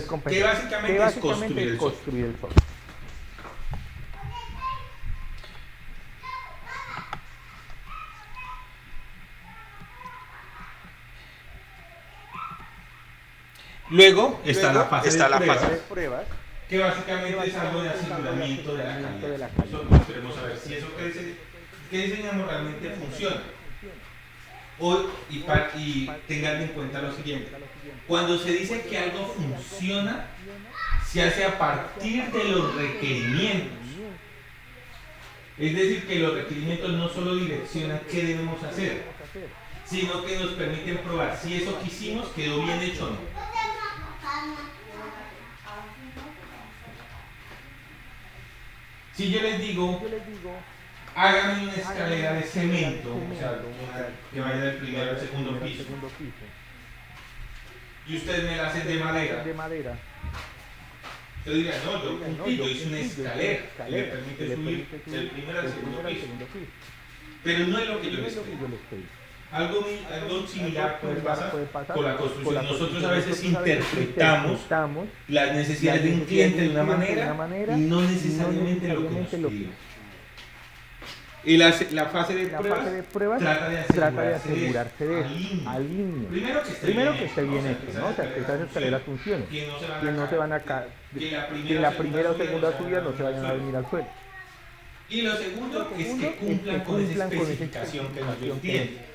competencias, que básicamente es construir el software. Luego está la fase de pruebas, que básicamente es algo de aseguramiento de la calidad. Nosotros queremos saber si eso que diseñamos realmente funciona. Y tengan en cuenta lo siguiente: cuando se dice que algo funciona se hace a partir de los requerimientos. Es decir, que los requerimientos no solo direccionan qué debemos hacer, sino que nos permiten probar si eso que hicimos quedó bien hecho o no. Si yo les digo, háganme una escalera de cemento, o sea, que vaya del primero al segundo piso, y ustedes me la hacen de madera, yo diría, no, yo cumplí, yo hice una escalera que me permite subir del primero al segundo piso. Pero no es lo que yo les pedí. Algo similar puede pasar con la construcción. Nosotros a veces interpretamos las necesidades de un cliente de una manera y no necesariamente lo que nos pide. Y la fase de pruebas trata de asegurarse de eso, alinea. Primero que esté bien hecho, ¿no? O sea, que esas escaleras funcionen, que no se van a caer, que la primera o segunda subida no se vayan a venir al suelo. Y lo segundo es que cumplan con esa especificación que nos dio el cliente.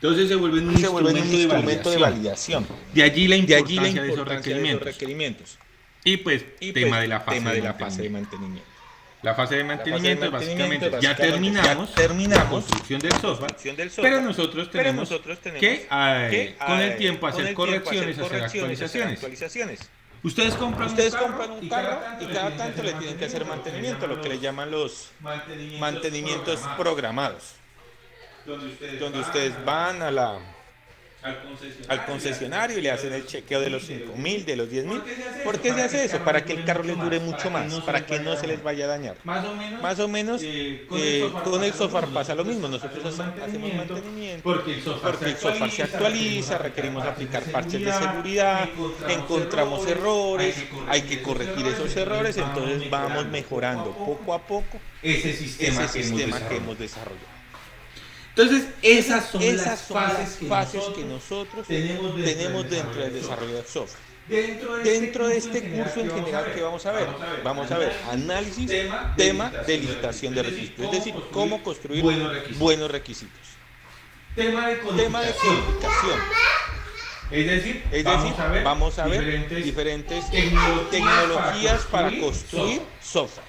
Entonces se vuelve un instrumento de validación. De allí la importancia de esos requerimientos. Y pues, tema de la fase de mantenimiento. La fase de mantenimiento básicamente ya terminamos la construcción del software, pero nosotros tenemos que con el tiempo hacer correcciones, hacer actualizaciones. Ustedes compran un carro y cada tanto le tienen que hacer mantenimiento, lo que le llaman los mantenimientos programados, donde ustedes van al concesionario y le hacen el chequeo de los 5.000, de los 10.000. ¿Por qué se hace eso? Para que el carro les dure mucho más, para que no se les vaya a dañar. Más o menos con el software pasa lo mismo. Nosotros hacemos mantenimiento porque el software se actualiza, requerimos aplicar parches de seguridad, encontramos errores, hay que corregir esos errores, entonces vamos mejorando poco a poco ese sistema que hemos desarrollado. Entonces, esas son las fases que nosotros tenemos dentro del desarrollo del software. Dentro de este curso en general, ¿qué vamos a ver? Vamos a ver análisis, tema de licitación de requisitos, es decir, cómo construir buenos requisitos. Tema de codificación. Es decir, vamos a ver diferentes tecnologías para construir software.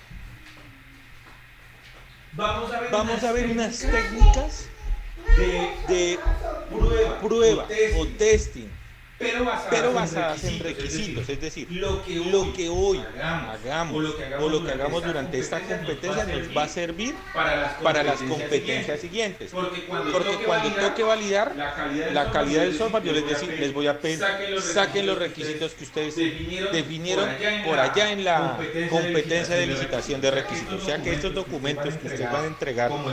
Vamos a ver unas técnicas de prueba o testing, pero basadas en requisitos, es decir, lo que hoy hagamos o lo que hagamos durante esta competencia nos va a servir para las competencias siguientes, porque cuando toque validar la calidad del software, yo les voy a pedir, saquen los requisitos que ustedes definieron por allá en la competencia de licitación de requisitos, o sea que estos documentos que ustedes van a entregar como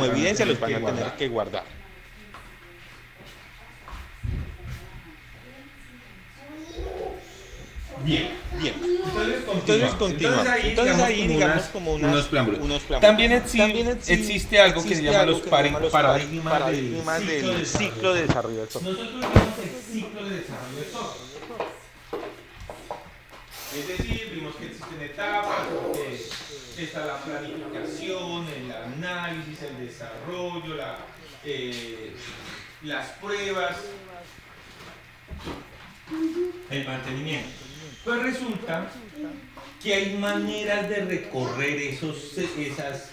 evidencia los van a tener que guardar. Bien. Entonces continuamos. Entonces ahí digamos como unos preámbulos. También existe algo que se llama los paradigmas del ciclo de desarrollo del software. Nosotros vimos el ciclo de desarrollo del software. Es decir, vimos que existen etapas, que está la planificación, el análisis, el desarrollo, las pruebas, el mantenimiento. Pues resulta que hay maneras de recorrer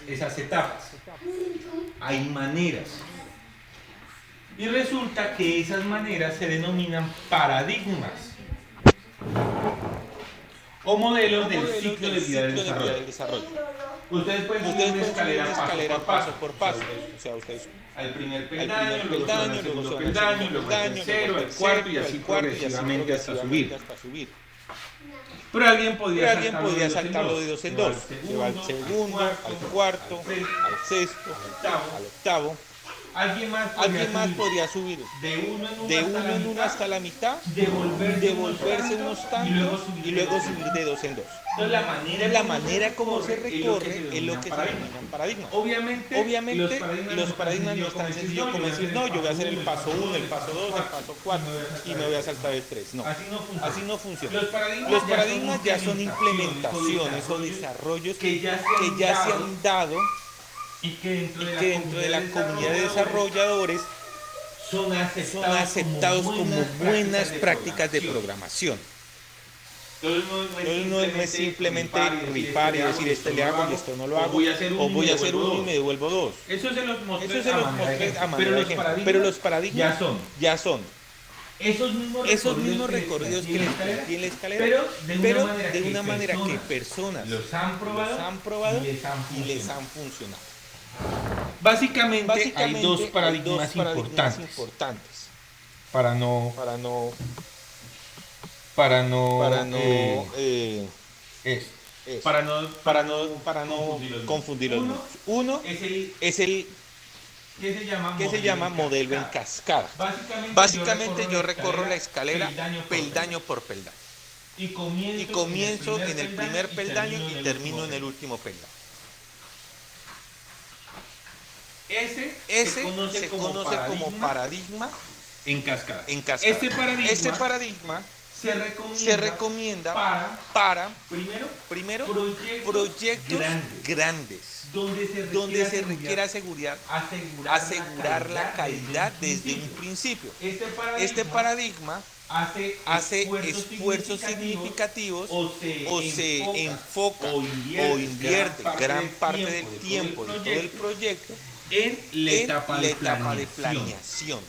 esas etapas. Hay maneras. Y resulta que esas maneras se denominan paradigmas o modelos del ciclo de vida del desarrollo. Ustedes pueden subir una escalera paso por paso. O sea, ustedes al primer peldaño, luego al segundo peldaño, luego al tercero, al cuarto y así progresivamente hasta subir. Pero alguien podría saltarlo de dos en dos. Se va al segundo, al cuarto, al sexto, al octavo. Alguien más podría subir de uno en uno hasta la mitad, devolverse unos tantos y luego subir de dos en dos. Entonces la manera como se recorre es lo que se denomina paradigma. Obviamente los paradigmas no están sencillos como decir, no, yo voy a hacer el paso 1, el paso 2, el paso 4 y me voy a saltar el 3. No, así no funciona. Los paradigmas ya son implementaciones o desarrollos que ya se han dado y que dentro de la comunidad de desarrolladores son aceptados como buenas prácticas de programación. Entonces no es simplemente rifar y decir este le hago y esto no lo hago, o voy a hacer uno y me devuelvo dos. Eso se los mostré a manera de ejemplo. Pero los paradigmas ya son esos mismos recorridos que les planteé en la escalera, pero de una manera que personas los han probado y les han funcionado. Básicamente hay dos paradigmas importantes para no confundir los números. Uno es el que se llama modelo en cascada. Básicamente yo recorro la escalera peldaño por peldaño. Y comienzo en el primer peldaño y termino en el último peldaño. Ese se conoce como paradigma en cascada. Este paradigma se recomienda para primero proyectos grandes donde se requiere asegurar la calidad desde un principio. Este paradigma hace esfuerzos significativos o se enfoca o invierte gran parte del tiempo de todo el proyecto en la etapa de planeación.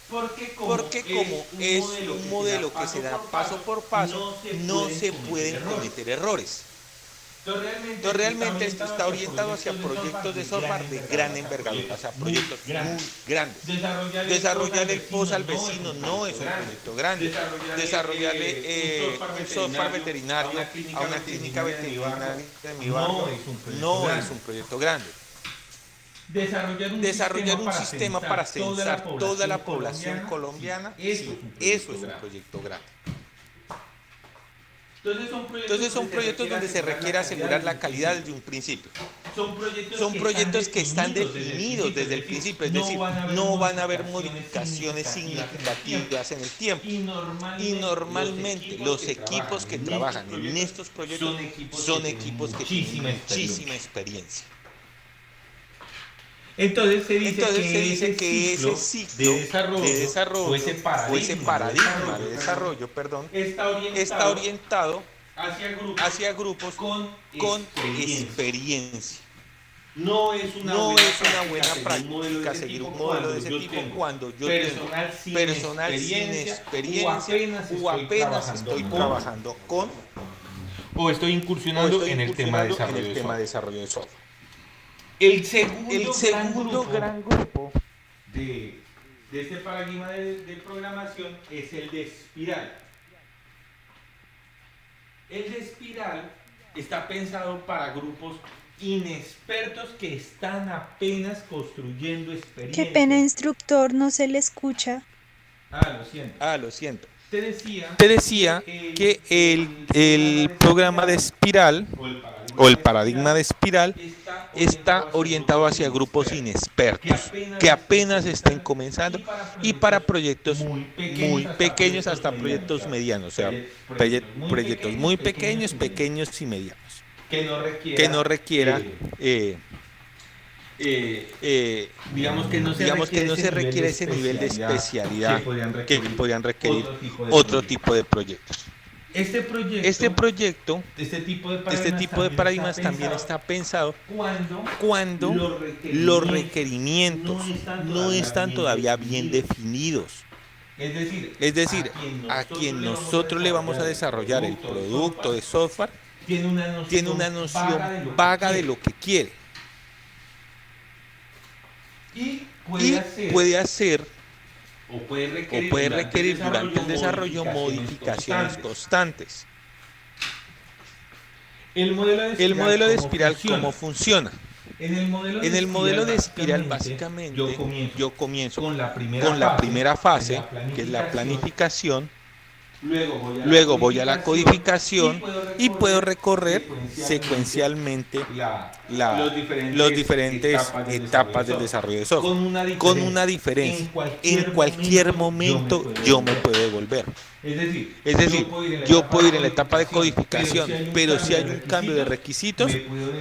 Porque como es un modelo que se da paso por paso, no se pueden cometer errores. Entonces realmente esto está orientado hacia proyectos de software de gran envergadura, o sea, proyectos muy grandes. Desarrollarle el POS al vecino no es un proyecto grande. Desarrollarle un software veterinario a una clínica veterinaria de mi barrio no es un proyecto grande. Desarrollar un sistema para censar toda la población colombiana, sí, eso es un proyecto grande. Entonces son proyectos donde se requiere asegurar la calidad desde un principio. Son proyectos que están definidos desde el principio, es decir, no van a haber modificaciones significativas en el tiempo. Y normalmente los equipos que trabajan en estos proyectos son equipos que tienen muchísima experiencia. Entonces se dice que ese ciclo de desarrollo o ese paradigma de desarrollo, está orientado hacia grupos con experiencia. No es una buena práctica seguir un modelo de ese tipo cuando yo tengo personal sin experiencia o apenas estoy trabajando con o estoy incursionando en el tema de desarrollo de software. El segundo gran grupo de este paradigma de programación es el de espiral. El de espiral está pensado para grupos inexpertos que están apenas construyendo experiencia. Qué pena, instructor, no se le escucha. Lo siento. Te decía que el programa de espiral o el paradigma de espiral está orientado hacia grupos inexpertos que apenas estén comenzando y para proyectos muy pequeños hasta proyectos medianos, o sea, proyectos muy pequeños, pequeños y medianos, que no requiera digamos que no se requiere ese nivel de especialidad que podrían requerir otro tipo de proyectos. Este tipo de paradigmas también está pensado cuando los requerimientos no están todavía bien definidos. Es decir, a quien nosotros le vamos a desarrollar el producto de software tiene una noción vaga de lo que quiere. Y puede hacer o puede requerir durante el desarrollo modificaciones constantes. El modelo de espiral, ¿cómo funciona? En el modelo de espiral, básicamente, yo comienzo con la primera fase, que es la planificación. Luego voy a la codificación y puedo recorrer secuencialmente las diferentes etapas del desarrollo de software. Con una diferencia. En cualquier momento yo me puedo devolver. Es decir, yo puedo ir en la etapa de codificación, pero si hay un cambio de requisitos,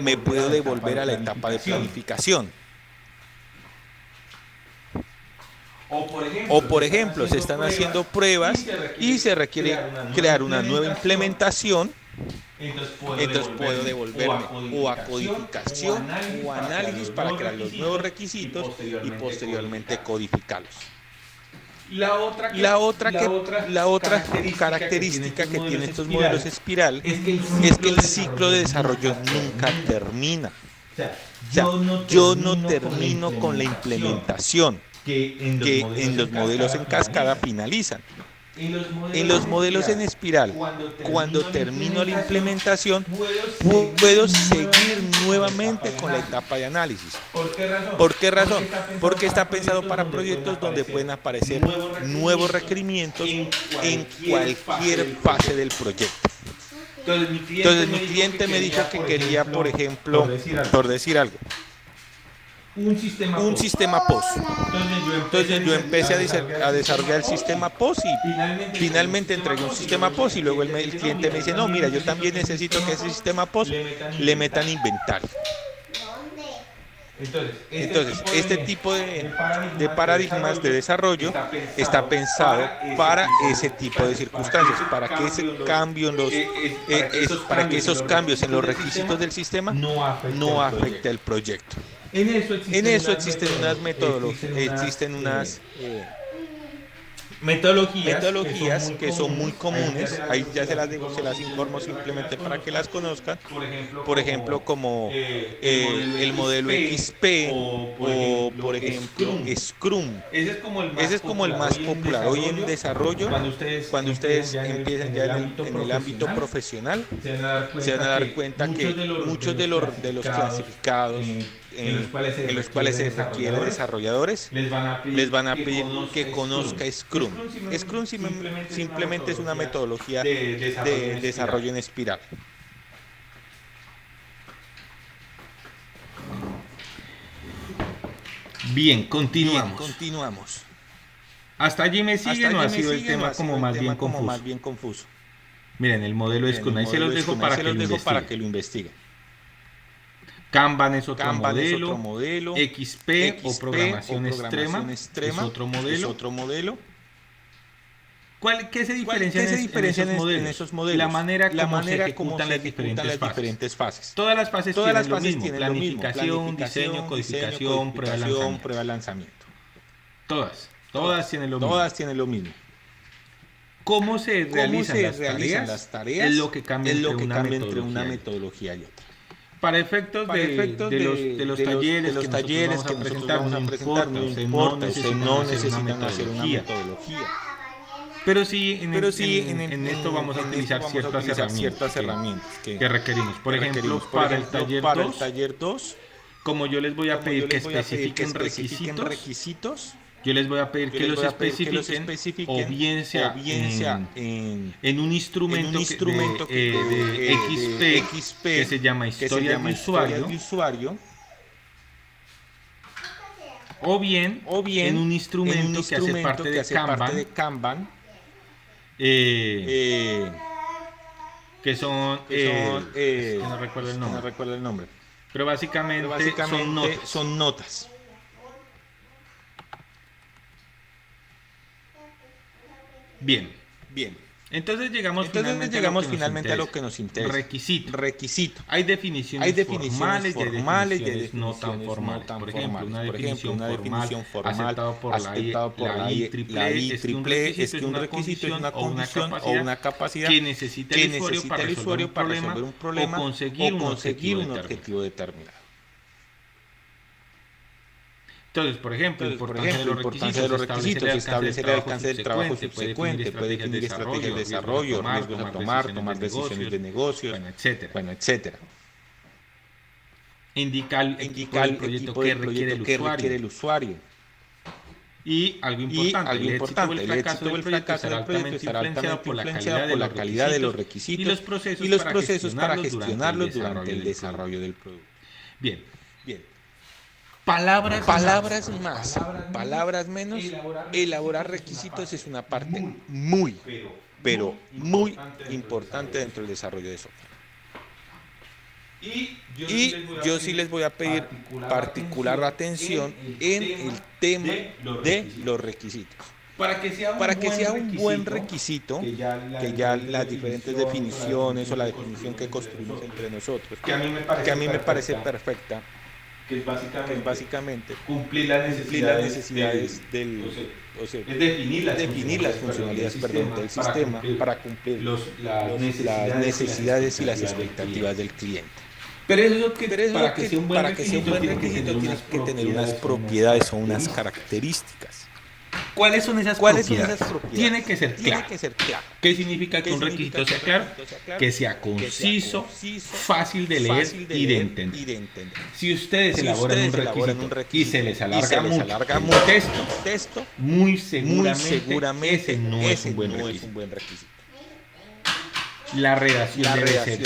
me puedo devolver a la etapa de planificación. O por ejemplo, se están haciendo pruebas y se requiere crear una nueva implementación. Entonces puedo devolverme o a codificación o análisis para crear los nuevos requisitos y posteriormente codificarlos. La otra característica que tienen estos modelos espiral es que el ciclo de desarrollo nunca termina. O sea, yo no termino con la implementación que en los modelos en cascada finalizan. En los modelos en espiral, cuando termino la implementación, puedo seguir nuevamente con la etapa de análisis. ¿Por qué razón? Porque está pensado para proyectos donde pueden aparecer nuevos requerimientos en cualquier fase del proyecto. Entonces mi cliente me dijo que quería, por ejemplo, por decir algo, un sistema POS. Entonces yo empecé a desarrollar el sistema POS y finalmente entregué un sistema POS y luego el cliente me dice, no, mira, yo también necesito que ese sistema POS le metan inventario. Entonces, este tipo de paradigmas de desarrollo está pensado para ese tipo de circunstancias, para que esos cambios en los requisitos del sistema no afecte el proyecto. En eso existen unas metodologías que son muy comunes. Ahí ya se las informo simplemente para que las conozcan. Por ejemplo, como el modelo XP o por ejemplo Scrum. Ese es como el más popular hoy en desarrollo. Cuando ustedes empiezan ya en el ámbito profesional, se van a dar cuenta que muchos de los clasificados en los cuales se requieren desarrolladores, les van a pedir que conozca Scrum. Scrum simplemente es una metodología de desarrollo en espiral. Bien, continuamos. ¿Hasta allí me siguen o ha sido el tema como más bien confuso? Miren, el modelo Scrum, ahí se los dejo para que lo investiguen. Kanban es otro modelo, XP o programación extrema es otro modelo. ¿Qué se diferencia en esos modelos? La manera como se ejecutan las diferentes fases. Todas las fases tienen lo mismo: planificación, diseño, codificación, prueba de lanzamiento. Todas tienen lo mismo. ¿Cómo se realizan las tareas? Es lo que cambia entre una metodología y otra. Para efectos de los talleres que nosotros vamos a presentar, no necesitan hacer una metodología. Pero sí, en esto vamos a utilizar ciertas herramientas que requerimos. Por ejemplo, para el taller 2, como yo les voy a pedir que especifiquen requisitos, yo les voy a pedir que los especifiquen o bien sea en un instrumento de XP que se llama historia de usuario, o bien en un instrumento que hace parte de Kanban, que son no recuerdo el nombre, pero básicamente son notas. Bien. Entonces llegamos finalmente a lo que nos interesa. Requisito. Hay definiciones formales y hay definiciones no tan formales. Por ejemplo, una definición formal aceptado por la IEEE es que un requisito es una condición o una capacidad que necesita el usuario para resolver un problema o conseguir un objetivo determinado. Entonces, por ejemplo, la importancia de los requisitos, establecer el alcance del trabajo subsecuente, puede definir estrategias de desarrollo, riesgos a tomar decisiones de negocio, etcétera. Indica el tipo de proyecto que requiere el usuario. Y algo importante, el éxito o el fracaso del proyecto estará altamente influenciado por la calidad de los requisitos y los procesos para gestionarlos durante el desarrollo del producto. Bien. Palabras más, palabras menos. Elaborar requisitos es una parte muy importante dentro del desarrollo de software. Y yo sí les voy a pedir particular atención en el tema de los requisitos. Para que sea un buen requisito, que ya las diferentes definiciones o la definición que construimos entre nosotros, que a mí me parece perfecta, que es básicamente cumplir las necesidades del, o sea, es definir las funcionalidades del sistema para cumplir las necesidades y las expectativas del cliente. Pero eso para que sea un buen requisito tienes que tener unas propiedades o unas características. ¿Cuáles son esas propiedades? Tiene que ser claro. ¿Qué significa que un requisito sea claro? Que sea conciso, fácil de leer y de entender. Si ustedes elaboran un requisito y se les alarga mucho el texto, muy seguramente ese no es un buen requisito. La redacción debe ser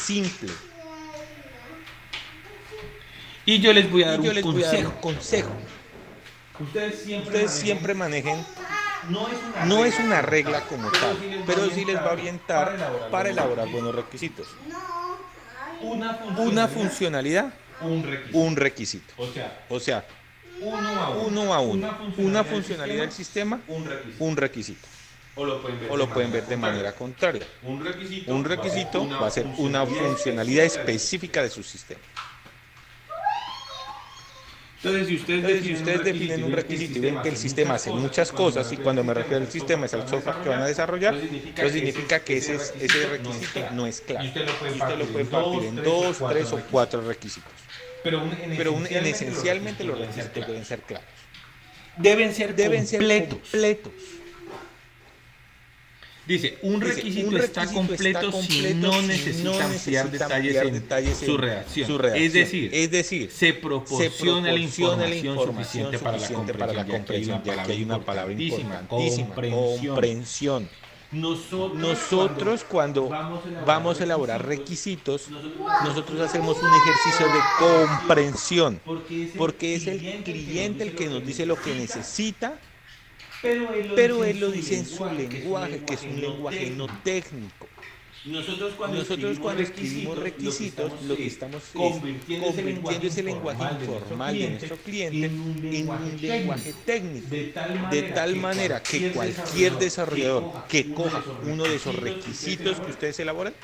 simple. Y yo les voy a dar un consejo. Ustedes siempre manejen, no es una regla como tal, pero sí les va a orientar para elaborar buenos requisitos. Una funcionalidad, un requisito. O sea, uno a uno. Una funcionalidad del sistema, un requisito. O lo pueden ver de manera contraria. Un requisito va a ser una funcionalidad específica de su sistema. Entonces, si ustedes definen un requisito y ven que el sistema hace muchas cosas, y cuando me refiero al sistema es al software que van a desarrollar, eso significa que ese requisito no es claro. Y usted lo puede partir en 2, 3 o 4 requisitos. Pero esencialmente los requisitos deben ser claros. Deben ser completos. Dice, un requisito está completo si no necesita ampliar detalles en su redacción. Es decir, se proporciona la información suficiente para la comprensión, ya que hay una palabra importantísima, comprensión. Nosotros cuando vamos a elaborar requisitos, nosotros hacemos un ejercicio de comprensión, porque es el cliente el que nos dice lo que necesita, pero él lo dice en su lenguaje, que es un lenguaje no técnico. Nosotros cuando escribimos requisitos, lo que estamos convirtiendo ese lenguaje informal de nuestro cliente en un lenguaje técnico, de tal manera que cualquier desarrollador que coja uno de esos requisitos que ustedes elaboran,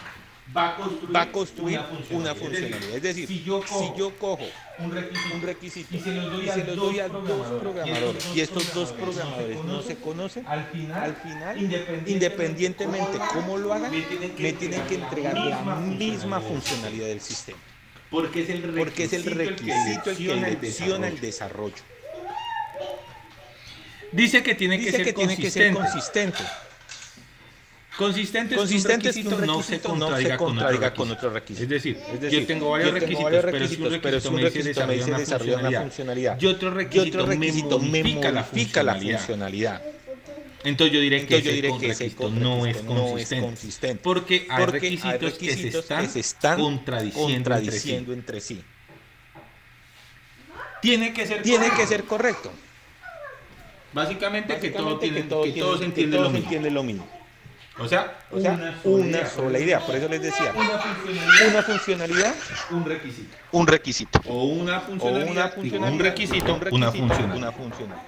va a construir una funcionalidad. Es decir, si yo cojo un requisito y se los doy a 2 programadores y estos 2 programadores no se conocen, al final, independientemente cómo lo hagan, me tienen que entregar la misma funcionalidad del sistema. Porque es el requisito el que lecciona el desarrollo. Dice que tiene que ser consistente. Consistente es que un requisito no se contradiga con otro requisito. Es decir, yo tengo varios requisitos, pero si un requisito me dice desarrollar una funcionalidad y otro requisito me modifica la funcionalidad, entonces yo diré que ese requisito no es consistente. Porque hay requisitos que se están contradiciendo entre sí. Tiene que ser correcto. Básicamente que todos entienden lo mismo. O sea, una sola idea. Por eso les decía, una funcionalidad, un requisito. O una funcionalidad, un requisito, una funcionalidad.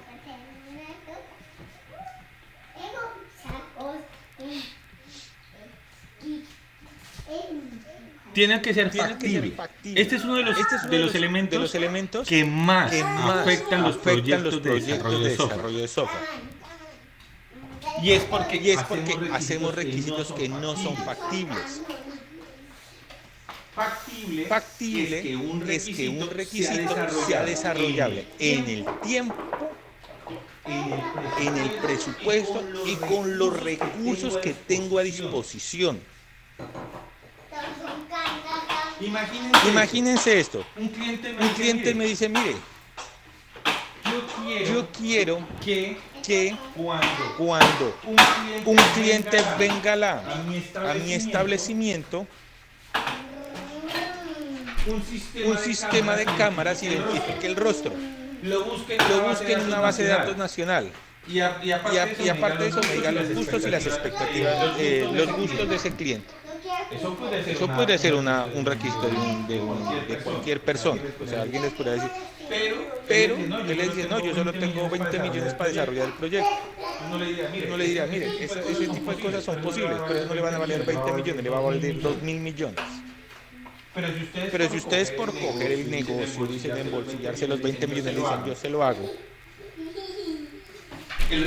Tiene que ser factible. Este es uno de los elementos que más afectan los proyectos de desarrollo de software. Y es porque hacemos requisitos que no son factibles. Factible es que un requisito sea desarrollable en el tiempo, en el presupuesto y con los recursos que tengo a disposición. Imagínense esto. Un cliente me dice, mire, yo quiero que cuando un cliente venga a mi establecimiento, un sistema de cámaras identifique el rostro, lo busque en una base de datos nacional y aparte de eso me diga los gustos y las expectativas, los gustos de ese cliente. Eso podría ser un requisito de cualquier persona. O sea, alguien les podría decir, pero él les dice, no, yo solo tengo 20 millones para desarrollar el proyecto. Uno le diría, mire, ese tipo de cosas son posibles, pero no le van a valer 20 millones, le va a valer 2.000 millones. Pero si ustedes por coger el negocio dicen embolsillarse los 20 millones, le dicen, yo se lo hago. El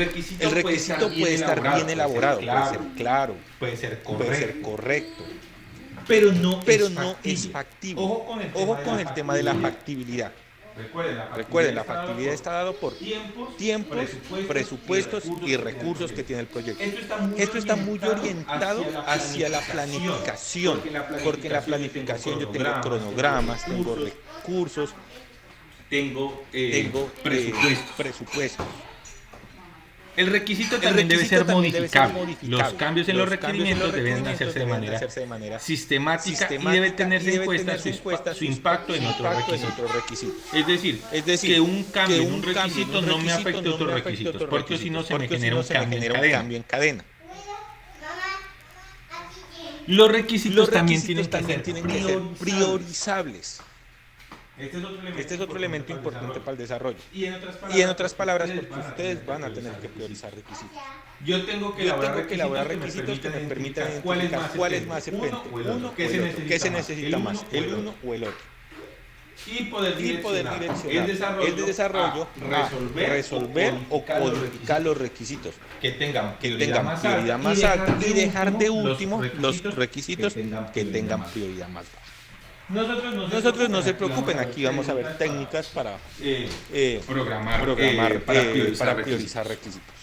requisito puede estar bien elaborado, puede ser claro, puede ser correcto, pero no es factible. Ojo con el tema de la factibilidad. Recuerden, la factibilidad está dado por tiempos, presupuestos y recursos que tiene el proyecto. Esto está muy orientado hacia la planificación, porque en la planificación yo tengo cronogramas, tengo recursos, tengo presupuestos. El requisito también debe ser modificable. Los cambios en los requerimientos deben hacerse de manera sistemática y debe tenerse en cuenta su impacto en otros requisitos. Es decir, que un cambio en un requisito no me afecte a otros requisitos, porque si no se me genera un cambio en cadena. Los requisitos también tienen que ser priorizables. Este es otro elemento importante para el desarrollo. Y en otras palabras, porque ustedes van a tener que priorizar requisitos. Yo tengo que elaborar requisitos que me permitan identificar cuál es más urgente, uno o el otro. ¿Qué se necesita más, el uno o el otro? Y poder direccionar el desarrollo a resolver o codificar los requisitos que tengan prioridad más alta y dejar de último los requisitos que tengan prioridad más baja. Nosotros no se preocupen, aquí vamos a ver técnicas para programar para priorizar requisitos.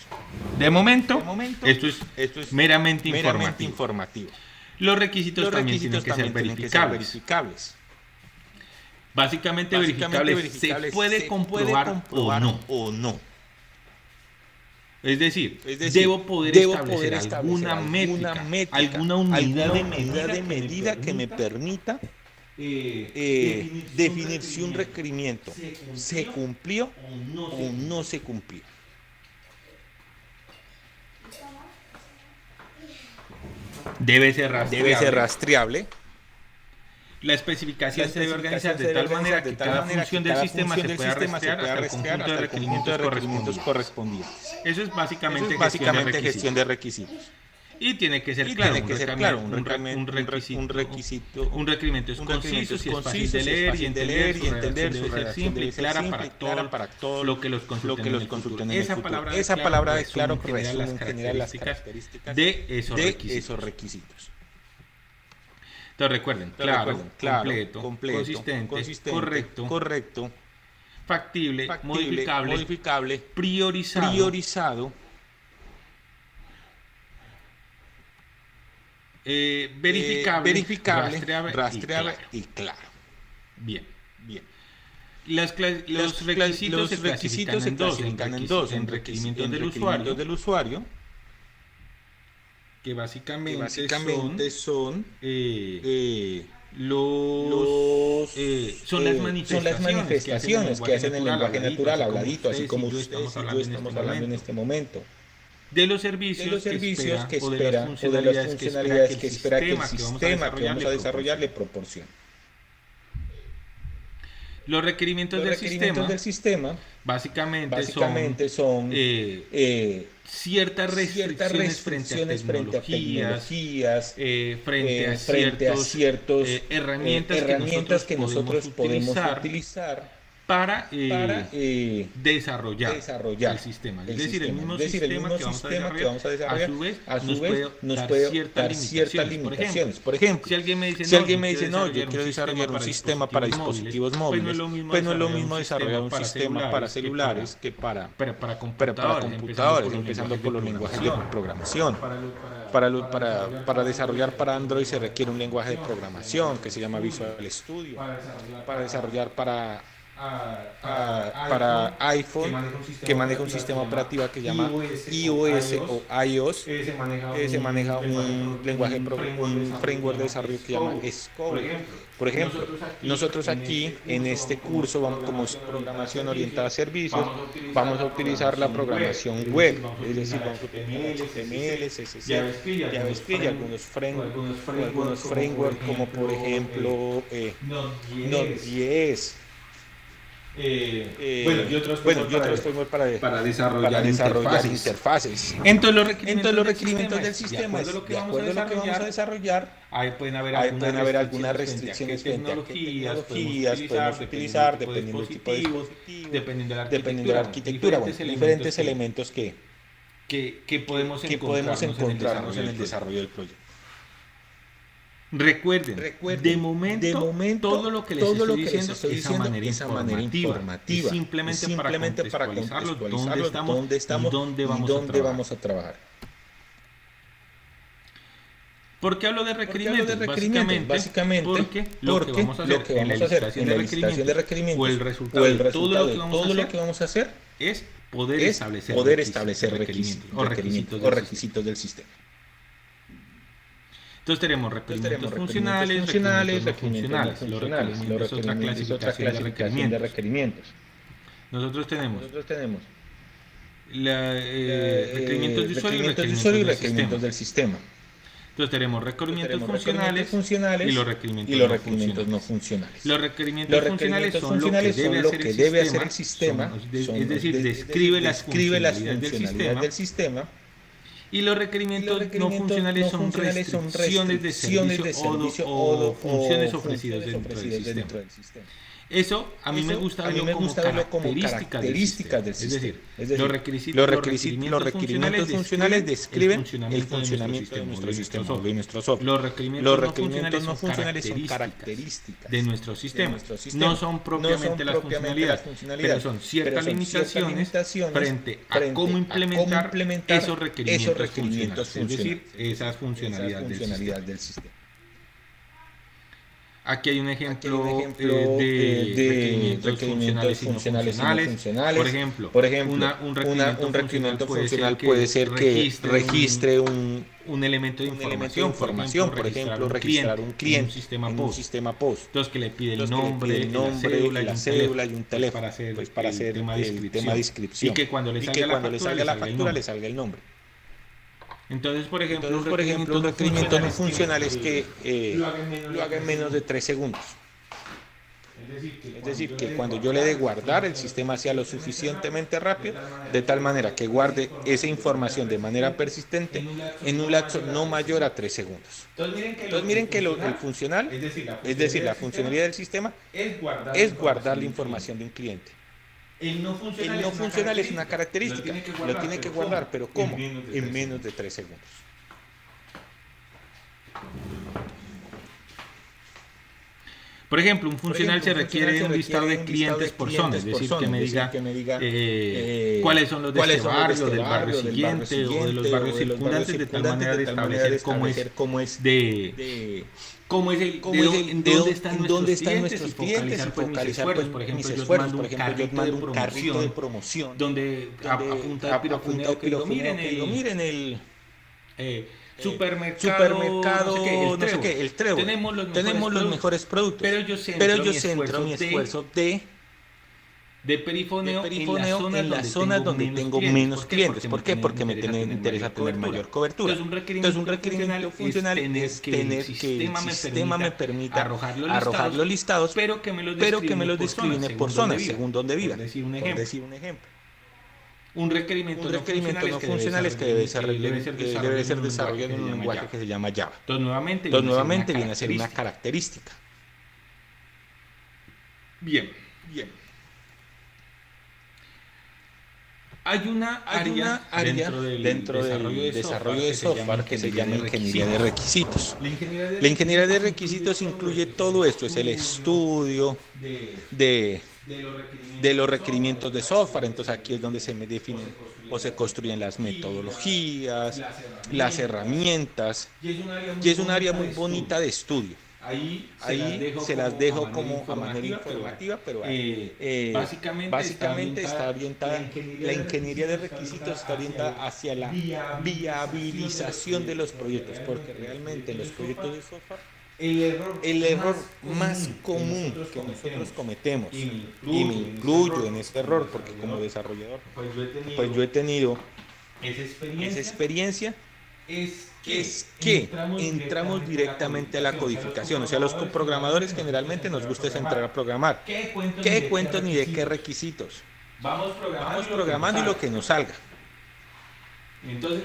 De momento esto es meramente informativo. Los requisitos también tienen que ser verificables. Básicamente verificable se puede comprobar o no. Es decir, debo poder establecer alguna métrica, alguna unidad de medida que me permita definir si un requerimiento se cumplió o no se cumplió. Debe ser rastreable. La especificación se debe organizar de tal manera que cada función del sistema se pueda rastrear hasta el conjunto de requerimientos correspondientes. Eso es básicamente gestión de requisitos. Y tiene que ser claro, un requerimiento es conciso, si es fácil de leer y entender, su redacción simple y clara para todo lo que los consulten en el futuro. Esa palabra de claro resume en general las características de esos requisitos. Entonces recuerden, claro, completo, consistente, correcto, factible, modificable, priorizado, verificable, rastreable y claro. Bien. Los requisitos se clasifican en dos, en requerimientos del usuario, que básicamente son las manifestaciones que hacen el lenguaje natural habladito, así como ustedes y yo estamos hablando en este momento. De los servicios que espera o de las funcionalidades que espera que el sistema que vamos a desarrollar le proporcione. Los requerimientos del sistema básicamente son ciertas restricciones frente a tecnologías, frente a ciertas herramientas que nosotros podemos utilizar para desarrollar el sistema. Es decir, el mismo sistema que vamos a desarrollar a su vez nos puede dar ciertas limitaciones. Por ejemplo, si alguien me dice, no, yo quiero desarrollar un sistema para dispositivos móviles, pues no es lo mismo desarrollar un sistema para celulares que para computadores, empezando por los lenguajes de programación. Para desarrollar para Android se requiere un lenguaje de programación que se llama Visual Studio. Para desarrollar para para iPhone que maneja un sistema operativo que se llama iOS o iOS. Se maneja un lenguaje, un framework de desarrollo que se llama Xcode. Por ejemplo, nosotros aquí en este curso, como es programación orientada a servicios, vamos a utilizar la programación web, es decir, vamos a utilizar HTML, CSS, JavaScript y algunos frameworks como por ejemplo Node.js. Y otros frameworks para desarrollar interfaces. Entonces los requerimientos del sistema, de acuerdo a lo que vamos a desarrollar, ahí pueden haber algunas restricciones frente a qué tecnologías podemos utilizar, dependiendo del tipo de dispositivo, dependiendo de la arquitectura, diferentes elementos que podemos encontrarnos en el desarrollo del proyecto. Recuerden, de momento, todo lo que les estoy diciendo es a manera informativa, simplemente para contextualizarlos dónde estamos y dónde vamos a trabajar. ¿Por qué hablo de requerimientos? Básicamente porque lo que vamos a hacer en la licitación de requerimientos o el resultado de todo lo que vamos a hacer es poder establecer requisitos o requisitos del sistema. Entonces tenemos requerimientos funcionales, requerimientos no funcionales. Los requerimientos es otra clasificación de requerimientos. Nosotros tenemos requerimientos de usuario y requerimientos del sistema. Entonces tenemos requerimientos funcionales y los requerimientos no funcionales. Los requerimientos funcionales son lo que debe hacer el sistema, es decir, describe las funcionalidades del sistema. Y los requerimientos no funcionales son restricciones de servicio o funciones ofrecidas dentro del sistema. Eso a mí me gusta verlo como características del sistema. Es decir, los requerimientos funcionales describen el funcionamiento de nuestro sistema o de nuestro software. Los requerimientos no funcionales son características de nuestro sistema. No son propiamente las funcionalidades, pero son ciertas limitaciones frente a cómo implementar esos requerimientos funcionales, es decir, esas funcionalidades del sistema. Aquí hay un ejemplo de requerimientos funcionales y no funcionales. Por ejemplo, un requerimiento funcional puede ser que registre un elemento de información, por ejemplo, registrar un cliente en un sistema POS. Entonces, que le pide el nombre, la cédula y un teléfono para hacer el tema de inscripción. Y que cuando le salga la factura le salga el nombre. Entonces, por ejemplo, un requerimiento no funcional es que lo haga en menos de 3 segundos. Es decir, que cuando yo le dé guardar, el sistema sea lo suficientemente rápido, de tal manera que guarde esa información de manera persistente en un lapso no mayor a 3 segundos. Entonces, miren que el funcional, es decir, la funcionalidad del sistema, es guardar la información de un cliente. El no funcional es una característica, lo tiene que guardar, pero ¿cómo? En menos de 3 segundos. Por ejemplo, un funcional se requiere un listado de clientes por zona, es decir, que me diga cuáles son los de este barrio, del barrio siguiente o de los barrios circundantes, de tal manera de establecer dónde están nuestros clientes y focalizar mis esfuerzos. Por ejemplo, yo mando un carrito de promoción donde apunta el pirofunero que digo, miren el supermercado, no sé qué, el Trébol. Tenemos los mejores productos, pero yo centro mi esfuerzo de perifoneo en las zonas donde tengo menos clientes. ¿Por qué? Porque me interesa tener mayor cobertura. Entonces, un requerimiento funcional es tener que el sistema me permita arrojar los listados, pero que me los discrimine por zonas, según donde vivan. Por decir un ejemplo. Un requerimiento no funcional es que debe ser desarrollado en un lenguaje que se llama Java. Entonces, nuevamente viene a ser una característica. Bien. Hay una área dentro del desarrollo de software que se llama ingeniería de requisitos. La ingeniería de requisitos incluye todo esto, es el estudio de los requerimientos de software. Entonces aquí es donde se me definen o se construyen las metodologías, las herramientas, y es un área muy bonita de estudio. Ahí se las dejo como a manera informativa, pero básicamente está orientada, la ingeniería de requisitos está orientada hacia la viabilización de los proyectos, porque realmente en los proyectos de software el error más común que nosotros cometemos, y me incluyo en este error porque como desarrollador pues yo he tenido esa experiencia, es que entramos directamente a la codificación. O sea, los programadores generalmente nos gusta es entrar a programar. ¿Qué cuento ni de qué requisitos? Vamos programando y lo que nos salga. Entonces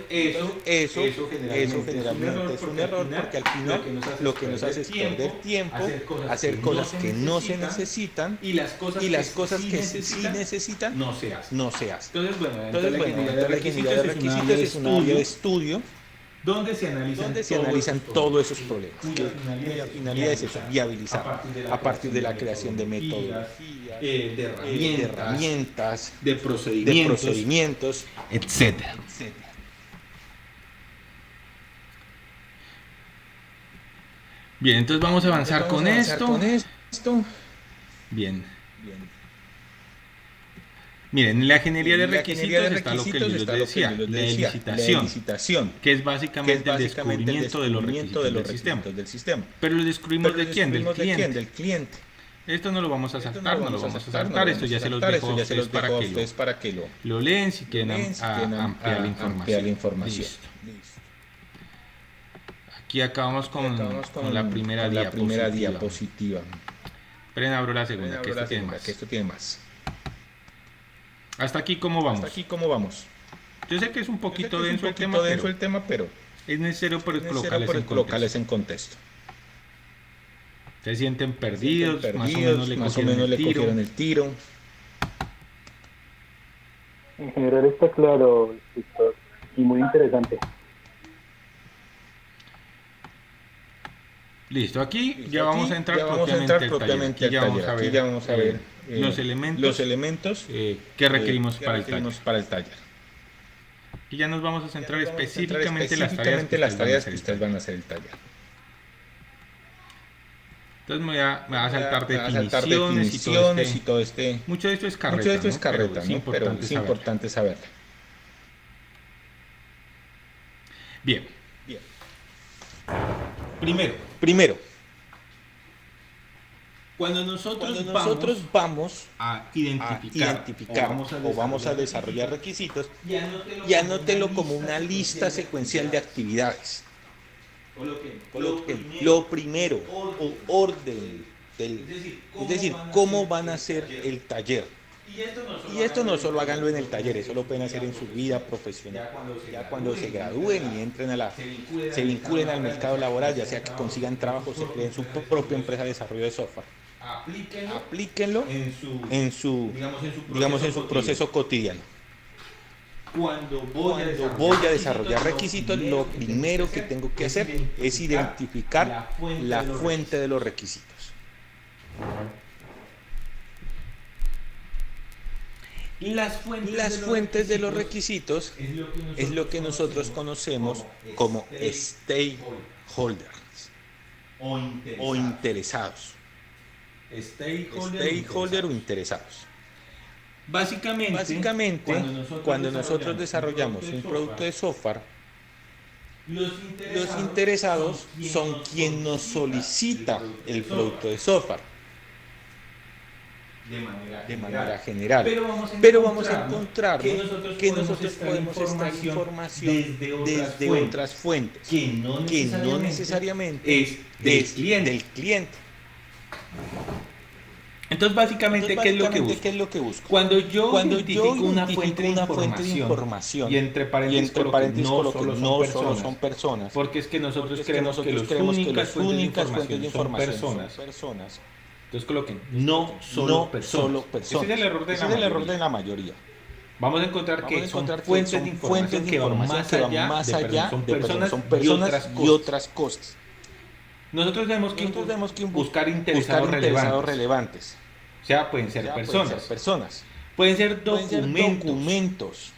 eso generalmente es un error porque al final lo que nos hace es perder tiempo, hacer cosas que no se necesitan y las cosas que sí necesitan no se hacen. Entonces, bueno, la ingeniería de requisitos es un área de estudio donde se analizan todos esos problemas. Y la finalidad es eso, viabilizar a partir de la creación de métodos, de herramientas, de procedimientos, etcétera. Bien, entonces vamos a avanzar con esto. Bien. Miren, en la ingeniería de requisitos está lo que yo les decía, la licitación, que es básicamente el descubrimiento de los requisitos del sistema. Pero lo descubrimos de quién, del cliente. Esto no lo vamos a saltar, esto ya se los dejo a ustedes para que lo leen si quieren ampliar la información. Listo. Aquí acabamos con la primera diapositiva. Esperen, abro la segunda, que esto tiene más. ¿Hasta aquí cómo vamos? Yo sé que es un poquito denso el tema, pero es necesario colocarles en contexto. Se sienten perdidos, más o menos le cogieron el tiro. En general está claro, Víctor, y muy interesante. Listo, aquí ya vamos a entrar propiamente al taller. Aquí ya vamos a ver los elementos que requerimos para el taller. Y ya nos vamos a centrar específicamente en las tareas que ustedes van a hacer el taller. Entonces me voy a saltar definiciones y todo este. Mucho de esto es carreta, ¿no? Pero es importante saberlo. Bien. Primero, cuando nosotros vamos a identificar o vamos a desarrollar requisitos, ya anótelo como una lista secuencial de actividades. Lo primero, o orden, es decir, cómo van a hacer el taller. Y esto no solo háganlo en el taller, eso lo pueden hacer en su vida profesional. Ya cuando se gradúen y entren se vinculen al mercado laboral, ya sea que consigan trabajo, se creen su propia empresa de desarrollo de software. Aplíquenlo en su proceso cotidiano. Cuando voy a desarrollar requisitos, lo primero que tengo que hacer es identificar la fuente de los requisitos. Las fuentes de los requisitos es lo que nosotros conocemos como stakeholders o interesados. Stakeholder o interesados. Básicamente, cuando nosotros desarrollamos un producto de software, los interesados son quien nos solicita el producto de software. De manera general. Pero vamos a encontrar que nosotros podemos extraer información desde otras fuentes, que no necesariamente es del cliente. Entonces, básicamente, ¿qué es lo que busco? Cuando yo identifico una fuente de información, y entre paréntesis coloco, no solo son personas, porque es que nosotros creemos que las únicas fuentes de información son personas. Entonces coloquen, no solo personas. Ese es el error de la mayoría. Vamos a encontrar que son fuentes de información que van más allá de personas, son personas y otras cosas. Nosotros tenemos que buscar interesados relevantes. O sea, pueden ser personas. Pueden ser documentos.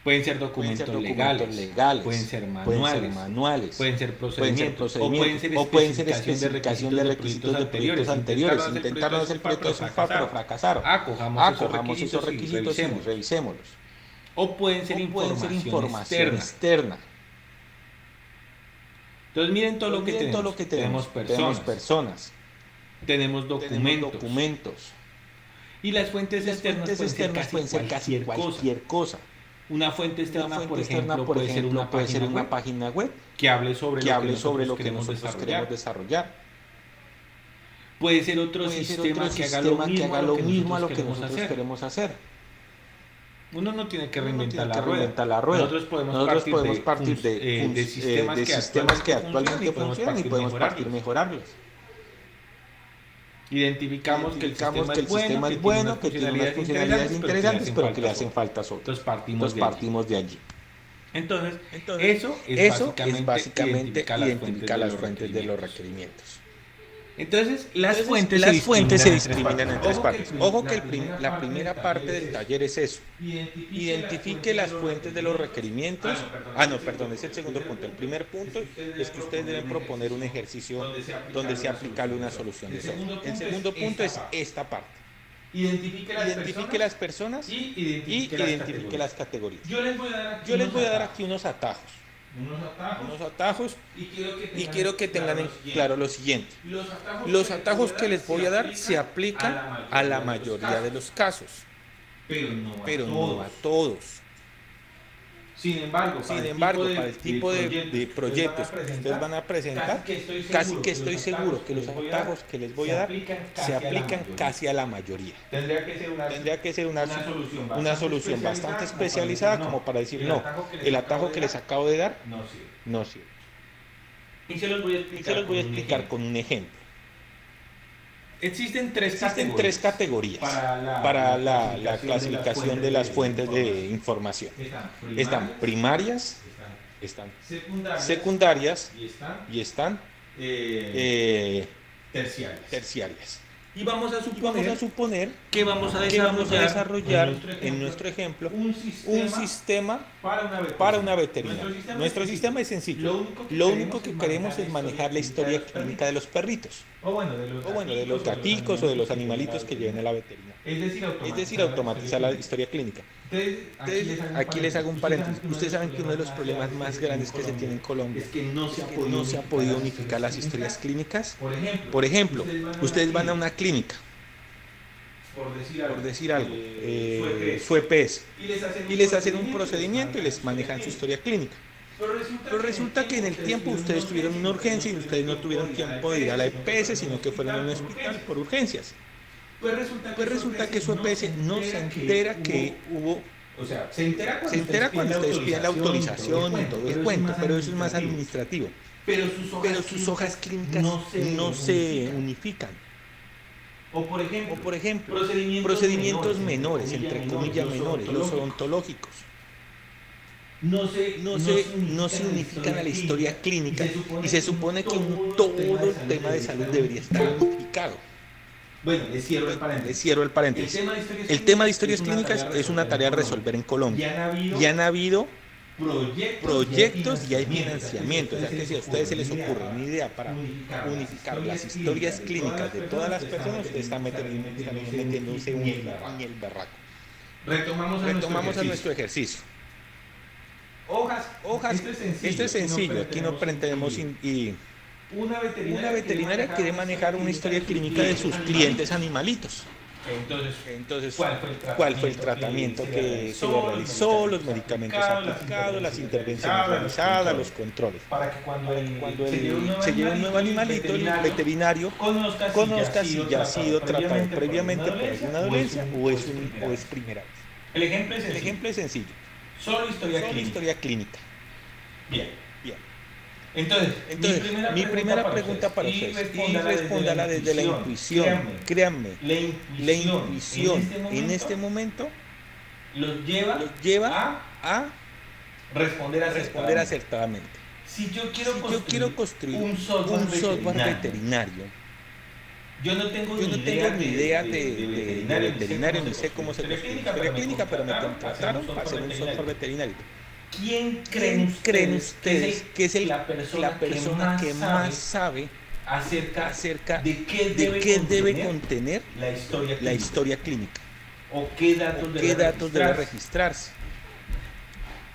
Pueden ser documentos legales, pueden ser manuales, pueden ser procedimientos, o pueden ser especificación de requisitos de proyectos anteriores. Intentaron hacer proyectos de SOFA, pero fracasaron. Cojamos esos requisitos y revisémoslos. O pueden ser información externa. Entonces miren todo lo que tenemos. Tenemos personas, tenemos documentos. Y las fuentes externas pueden ser casi cualquier cosa. Una fuente externa, por ejemplo, puede ser una página web que hable sobre lo que nosotros queremos desarrollar. Puede ser otro sistema que haga lo mismo a lo que nosotros queremos hacer. Uno no tiene que reinventar la rueda. Nosotros podemos partir de sistemas que actualmente funcionan y podemos partir mejorarlos. Identificamos que el sistema es bueno, que tiene unas funcionalidades interesantes, pero que le hacen faltas otras. Entonces partimos de allí. Entonces eso es básicamente identificar las fuentes de los requerimientos. Entonces, las fuentes se discriminan en tres partes. Ojo que la primera parte del taller es eso. Identifique las fuentes de los requerimientos. Perdón, es el segundo punto. El primer punto es que ustedes deben proponer un ejercicio donde sea aplicable una solución de software. El segundo punto es esta parte. Identifique las personas y identifique las categorías. Yo les voy a dar aquí unos atajos. Y quiero que tengan en claro lo siguiente. Los atajos que les voy a dar se aplican a la mayoría de los casos, pero no a todos. Sin embargo, para el tipo de proyectos que ustedes van a presentar, casi que estoy seguro que los atajos que les voy a dar se aplican casi a la mayoría. Tendría que ser una solución bastante especializada como para decir, no, el atajo que les acabo de dar no sirve. Y se los voy a explicar con un ejemplo. Existen tres categorías para la clasificación de las fuentes de información. Están primarias, están secundarias y están terciarias. Y vamos a suponer que vamos a desarrollar en nuestro ejemplo un sistema para una veterinaria. Nuestro sistema es sencillo. Lo único que queremos es manejar la historia clínica de los perritos. O bueno, de los gaticos o de los animalitos que lleven a la veterinaria. Es decir, automatizar la historia clínica. Entonces, aquí les hago un paréntesis. Ustedes saben que uno de los problemas más grandes que se tiene en Colombia es que no se ha podido unificar las historias clínicas. Por ejemplo, ustedes van a una clínica, por decir algo, su EPS, y les hacen un procedimiento y les manejan su historia clínica. Pero resulta que en el tiempo ustedes tuvieron una urgencia y ustedes no tuvieron tiempo de ir a la EPS, sino que fueron a un hospital por urgencias. Pues resulta que su EPS no se entera que hubo, se entera cuando ustedes piden la autorización y todo el cuento, pero eso es más administrativo. Pero sus hojas clínicas no se unifican. O por ejemplo, procedimientos menores, entre comillas menores, los odontológicos. No se unifican a la historia clínica y se supone que todo el tema de salud debería estar unificado. Bueno, les cierro el paréntesis. El tema de historias clínicas es una tarea a resolver en Colombia. Y han habido proyectos y hay financiamiento. O sea que si a ustedes se les ocurre una idea para unificar las historias clínicas de todas las personas, ustedes están metiéndose en el barraco. Retomamos a nuestro ejercicio. Hojas, esto es sencillo, aquí no pretendemos una veterinaria quiere manejar una historia clínica de sus clientes animalitos. Entonces, ¿cuál fue el tratamiento que se le realizó, los medicamentos aplicados, las intervenciones realizadas, los controles? Para que cuando se lleve un nuevo animalito, el veterinario conozca si ya ha sido tratado previamente por alguna dolencia o es primera vez. El ejemplo es sencillo. Solo historia clínica. Bien. Entonces mi primera pregunta para ustedes, y respóndala desde la intuición. Créanme, la intuición en este momento los lleva a responder acertadamente. Si yo quiero construir un software veterinario, Yo no tengo ni idea de veterinario, ni sé cómo se construye historia clínica, pero me contrataron para hacer un software veterinario. ¿Quién creen ustedes que es la persona que más sabe acerca de qué debe contener la historia clínica? ¿O qué datos debe registrarse?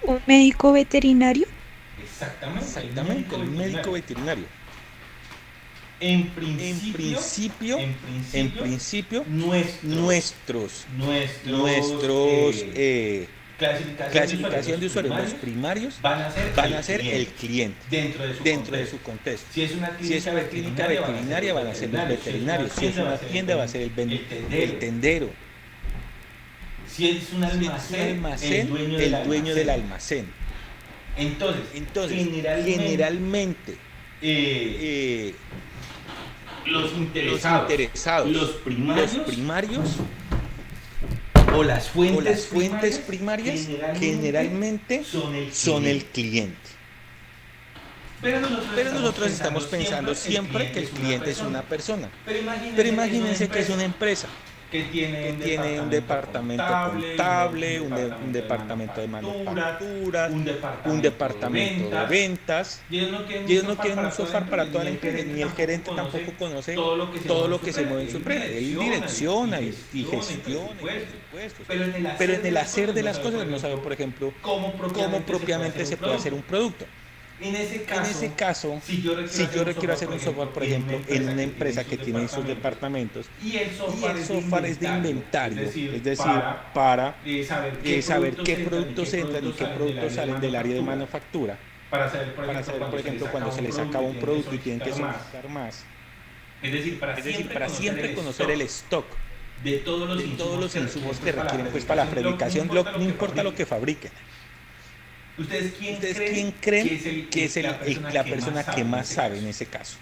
¿Un médico veterinario? Exactamente, el médico veterinario. En principio, nuestros clasificación de usuarios, los primarios, van a ser el cliente dentro de su contexto. Si es una clínica veterinaria, van a ser los veterinarios. Si es una tienda, va a ser el tendero. Si es un almacén, el dueño del almacén. Entonces generalmente los interesados, los primarios o las fuentes primarias generalmente son el cliente. Pero nosotros estamos pensando siempre que el cliente es una persona. Pero imagínense que es una empresa que tiene un departamento contable, un departamento de manufacturas, un departamento de ventas. Y ellos no quieren un software para toda la empresa, ni el gerente tampoco conoce todo lo que se mueve en su empresa. Él direcciona y gestiona impuestos. Pero en el hacer de las cosas no sabe, por ejemplo, cómo propiamente se puede hacer un producto. En ese caso, si yo requiero hacer un software, por ejemplo, en una empresa que tiene esos departamentos, y el software es de inventario, es decir, para saber qué productos entran y qué productos salen del área de manufactura, para saber, por ejemplo, cuando se les acaba un producto y tienen que solicitar más. Es decir, para siempre conocer el stock de todos los insumos que requieren pues, para la fabricación, no importa lo que fabriquen. ¿Ustedes quién creen que es la persona que más sabe en ese caso?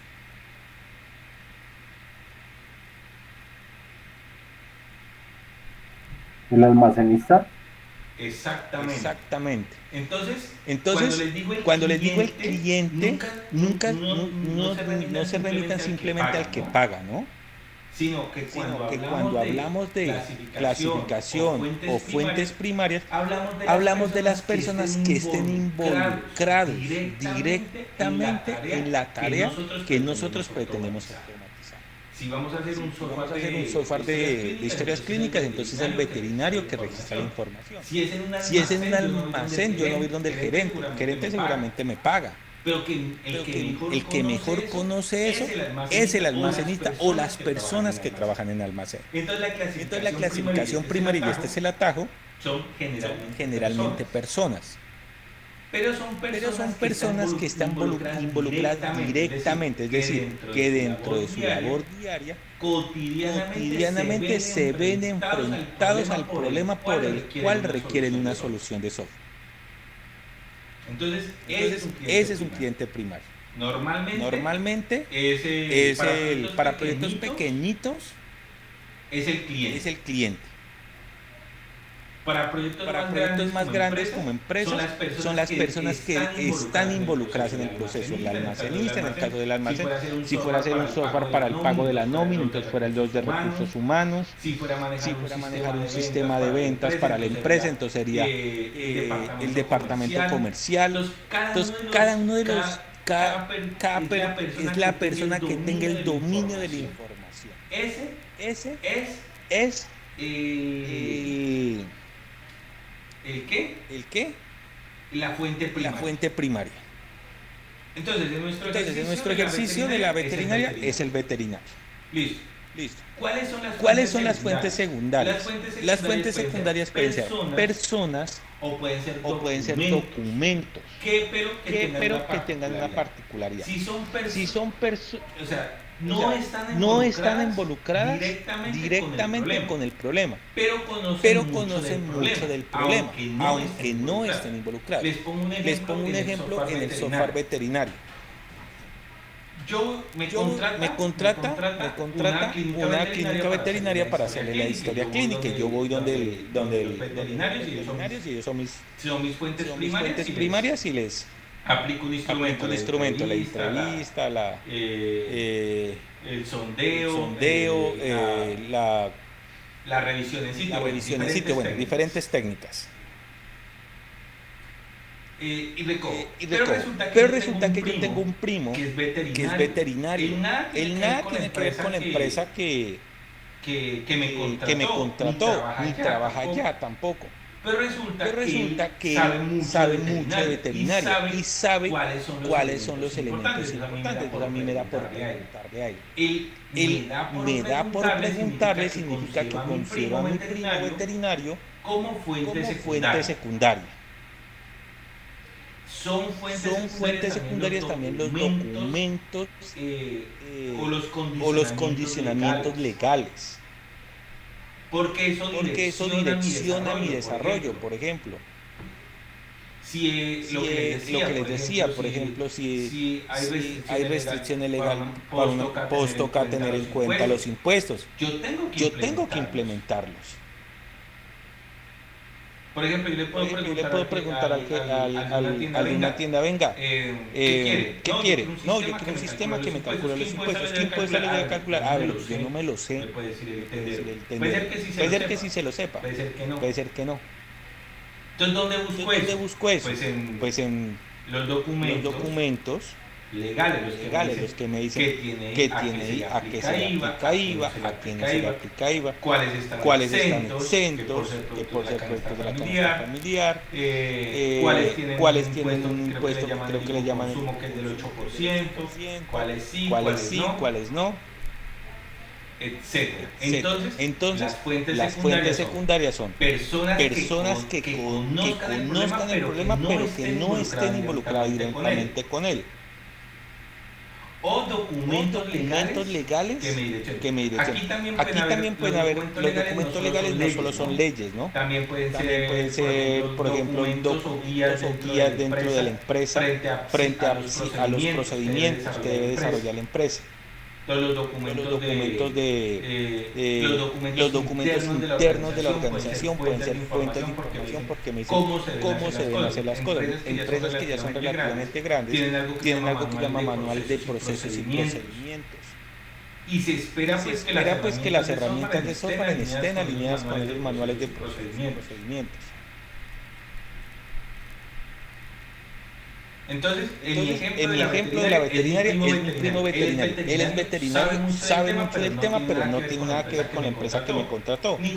¿El almacenista? Exactamente. Entonces, cuando les digo el cliente, nunca no se remitan simplemente al que paga, ¿no? Sino que cuando hablamos de clasificación o fuentes primarias, hablamos de las personas que estén involucrados directamente en la tarea que nosotros pretendemos automatizar. Si vamos a hacer un software de historias clínicas, entonces el veterinario que registra la información. Si es en un almacén, yo no voy donde el gerente seguramente me paga. Pero el que mejor conoce eso es el almacenista o las personas que trabajan en el almacén. Entonces la clasificación primaria, y este es el atajo, son generalmente personas. Pero son personas que están involucradas directamente, es decir, que dentro de su labor diaria, cotidianamente se ven enfrentados al problema por el cual requieren una solución de software. Entonces ese es un cliente primario. Normalmente para proyectos pequeñitos es el cliente. Para proyectos más grandes como empresas son las personas que están involucradas en el proceso. El almacenista, en el caso del almacén, si fuera a hacer un software para el pago de la nómina, entonces fuera el de recursos humanos. Si fuera a manejar un sistema de ventas para la empresa, entonces sería el departamento comercial. Entonces cada uno de los es la persona que tenga el dominio de la información. Ese es ¿el qué? La fuente primaria. Entonces, en nuestro ejercicio de la veterinaria es el veterinario. Listo. ¿Cuáles son las fuentes secundarias? Las fuentes secundarias pueden ser personas o pueden ser documentos, pero que tengan una particularidad. Si son personas, o sea, no están involucradas directamente con el problema, pero conocen mucho del problema, aunque no estén involucradas. Les pongo un ejemplo en el software veterinario. Me contrata una clínica veterinaria para hacerle la historia clínica. Y yo voy donde el veterinario y ellos son mis fuentes primarias y les Aplica un instrumento, la entrevista, el sondeo, la revisión en sitio, bueno, diferentes técnicas. Pero resulta que yo tengo un primo que es veterinario. Él nada tiene que ver con la empresa que me contrató, ni trabaja allá tampoco. Pero resulta que él sabe mucho de veterinaria y sabe cuáles son los elementos importantes. Entonces a mí me da por preguntarle a él. Él me da por preguntarle, significa que considero a mi primo veterinario como fuente secundaria. Son fuentes secundarias también los documentos o los condicionamientos legales. Porque eso direcciona mi desarrollo, por ejemplo. Lo que les decía, por ejemplo, si hay restricciones legales, pues toca tener en cuenta los impuestos. Yo tengo que implementarlos. Por ejemplo, yo le puedo preguntar a una tienda, venga, ¿qué quiere? No, yo quiero un sistema que me calcule los impuestos. ¿Qué impuestos le voy a calcular? Ah, pero yo no me lo sé. Puede ser que sí se lo sepa, puede ser que no. Entonces, ¿dónde busco eso? Pues en los documentos legales, los que me dicen que tiene, a qué se le aplica IVA, a qué no se le aplica IVA, cuáles están exentos, que por ser productos de la canasta familiar, cuáles tienen un impuesto que creo que le llaman consumo, que es del 8%, cuáles sí, cuáles no, etcétera. Entonces las fuentes secundarias son personas que conozcan el problema pero que no estén involucradas directamente con él. O documentos legales que me direccionan. Aquí también pueden haber, los documentos legales no solo son leyes, ¿no? También pueden ser, por ejemplo, documentos o guías dentro de la empresa frente a los procedimientos que debe desarrollar la empresa. Los documentos internos de la organización pueden ser fuentes de información porque me dicen cómo se deben hacer las cosas. Empresas que ya son relativamente grandes tienen algo que llama manual de procesos y procedimientos. Y se espera pues que las herramientas de software estén alineadas con esos manuales de procedimientos. Entonces, en mi ejemplo de la veterinaria es mi primo veterinario. Él es veterinario, sabe mucho del tema, pero no tiene nada que ver con la empresa que me contrató, ni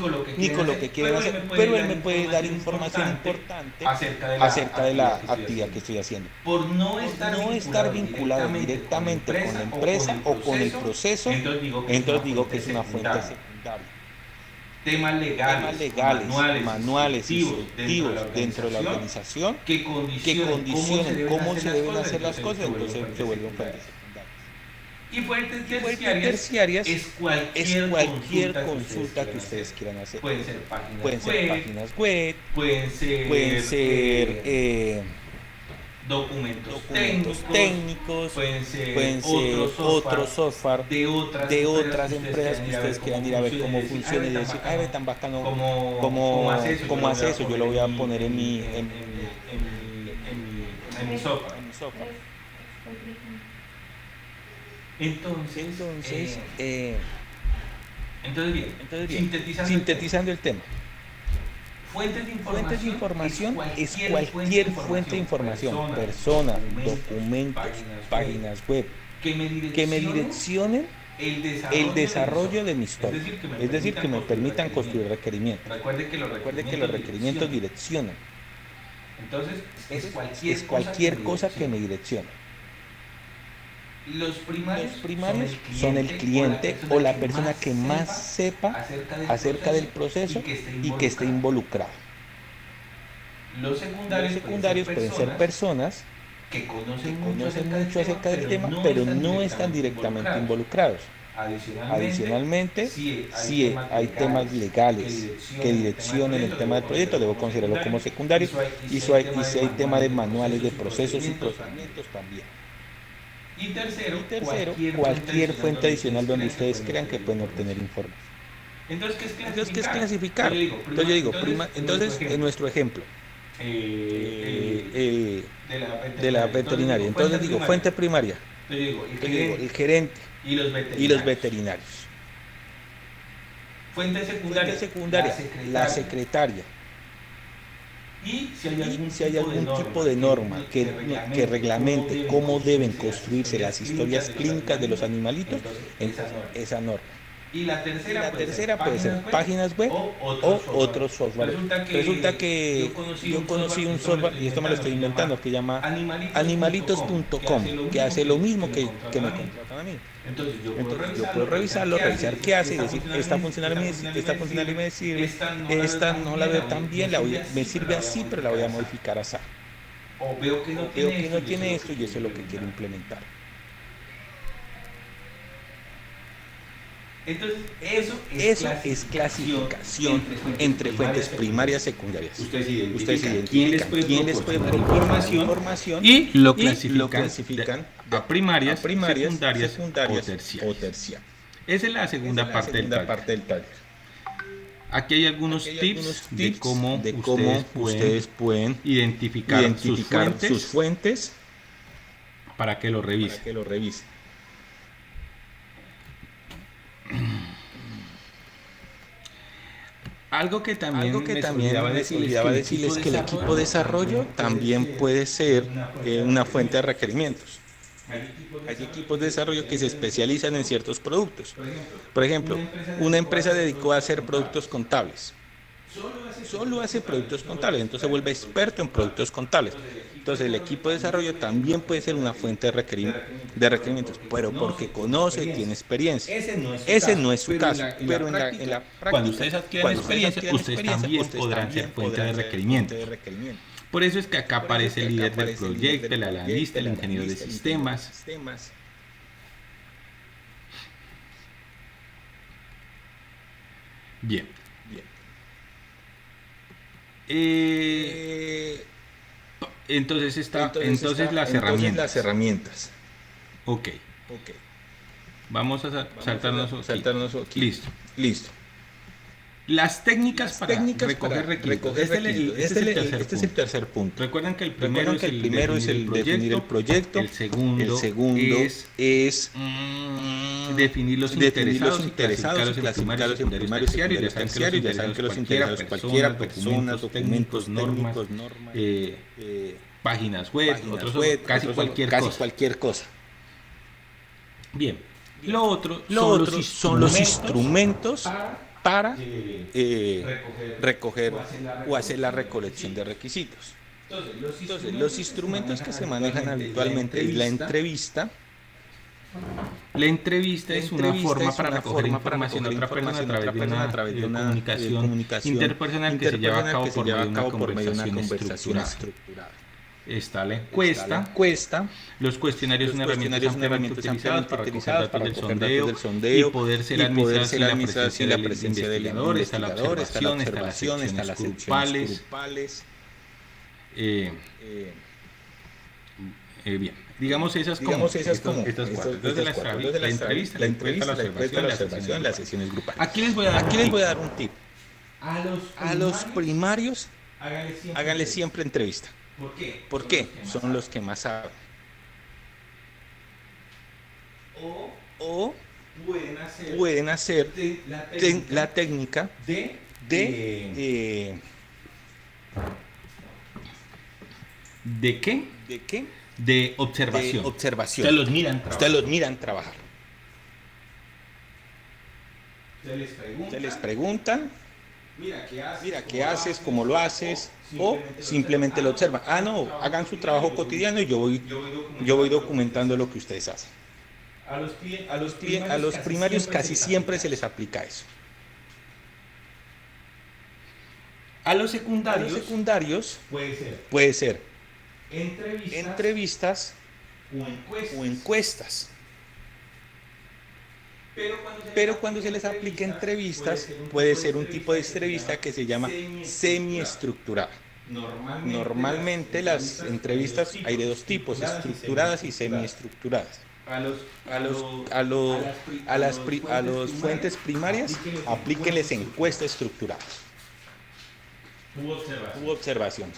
con lo que quieren hacer. Pero él me puede dar información importante acerca de la actividad que estoy haciendo. Por no estar vinculado directamente con la empresa o con el proceso, entonces digo que es una fuente secundaria. Temas legales, manuales y instructivos dentro de la organización que condicionen cómo se deben hacer las cosas, entonces se vuelven fuentes secundarias. Y fuentes terciarias es cualquier consulta que ustedes quieran hacer. Pueden ser páginas web, pueden ser documentos técnicos, pueden ser otros software de otras empresas que ustedes quieran ir a ver cómo funciona y decir, ay, ve tan bacano, ¿cómo hace eso? Yo lo voy a poner en mi software. Entonces bien, sintetizando el tema. Fuentes de información es cualquier fuente de información, personas, documentos, páginas web, que me direccionen el desarrollo de mi historia. Es decir, que me permitan construir requerimientos. Recuerde que los requerimientos direccionan. Entonces, es cualquier cosa que me direccione. Los primarios son el cliente o la persona que más sepa acerca del proceso y que esté involucrado. Los secundarios pueden ser personas que conocen mucho acerca del tema, pero no están directamente involucrados. Adicionalmente, si hay temas legales que direccionen el tema del proyecto, debo considerarlo como secundario, y si hay tema de manuales de procesos y procedimientos también. Y tercero, cualquier fuente adicional donde ustedes crean que pueden obtener información. Entonces, ¿qué es clasificar? Entonces yo digo, entonces en nuestro ejemplo, de la veterinaria. Entonces digo, fuente primaria, el gerente y los veterinarios. Fuente secundaria, la secretaria. Y si hay algún tipo de norma que reglamente cómo deben construirse las historias clínicas de los animalitos, esa norma. Y la tercera puede ser páginas web o otro software. Resulta que yo conocí un software, y esto me lo estoy inventando, que se llama animalitos.com, que hace lo mismo que me contratan a mí. Entonces yo puedo revisarlo, revisar qué hace y decir, esta funcionalidad me sirve, esta no la veo tan bien, me sirve así, pero la voy a modificar así. O veo que no tiene esto y eso es lo que quiero implementar. Entonces, eso es clasificación entre fuentes primarias y secundarias. Ustedes identifican quién les puede proponer información y lo clasifican a primarias, secundarias o terciarias. Esa es la segunda parte del taller. Aquí hay algunos tips de cómo ustedes pueden identificar sus fuentes para que lo revisen. Algo que también me olvidaba decirles es que el equipo de desarrollo también puede ser una fuente de requerimientos. Hay equipos de desarrollo que se especializan en ciertos productos. Por ejemplo, una empresa dedicó a hacer productos contables. Solo hace productos contables, entonces se vuelve experto en productos contables. Entonces el equipo de desarrollo también puede ser una fuente de requerimientos, pero porque conoce y tiene experiencia. Ese no es su caso, pero en la práctica, cuando ustedes adquieran experiencia, ustedes también podrán ser fuente de requerimientos. Por eso es que acá aparece el líder del proyecto, el analista, el ingeniero de sistemas. Bien. Entonces las herramientas. Ok. Vamos a saltarnos aquí. Listo. Las técnicas para recoger requisitos. Este es el tercer punto. Recuerden que el primero es el definir el proyecto. El segundo es definir los interesados, clasificarlos en primarios, secundarios, terciarios. Ya saben que los interesados cualquiera, personas, documentos, normas, páginas web, casi cualquier cosa. Bien. Lo otro son los instrumentos para recoger o hacer la recolección de requisitos. Entonces, los instrumentos que se manejan habitualmente es la entrevista. La entrevista es una forma para recoger información de otra persona a través de una comunicación interpersonal que se lleva a cabo por medio de una conversación estructurada. Está la encuesta. Los cuestionarios son herramientas ampliamente utilizadas para recoger datos del sondeo y poder ser administradas sin la presencia del investigador. Está la observación, está las secciones grupales. Bien, digamos esas como estas cuatro. Entonces la entrevista, la observación, las sesiones grupales. Aquí les voy a dar un tip. A los primarios, háganle siempre entrevista. ¿Por qué? Son los que más saben. O pueden hacer la técnica ¿de qué? De observación. Ustedes los miran trabajar. Ustedes les preguntan, mira, ¿qué haces? ¿Cómo lo haces? O simplemente lo observan. No, hagan su trabajo cotidiano y yo voy documentando lo que ustedes hacen. A los primarios casi siempre se les aplica eso. A los secundarios puede ser entrevistas o encuestas. Pero cuando se les aplica entrevistas, puede ser un tipo de entrevista que se llama semiestructurada. Normalmente las entrevistas hay de dos tipos, estructuradas y semiestructuradas. A las fuentes primarias, aplíquenles encuestas estructuradas. u observación.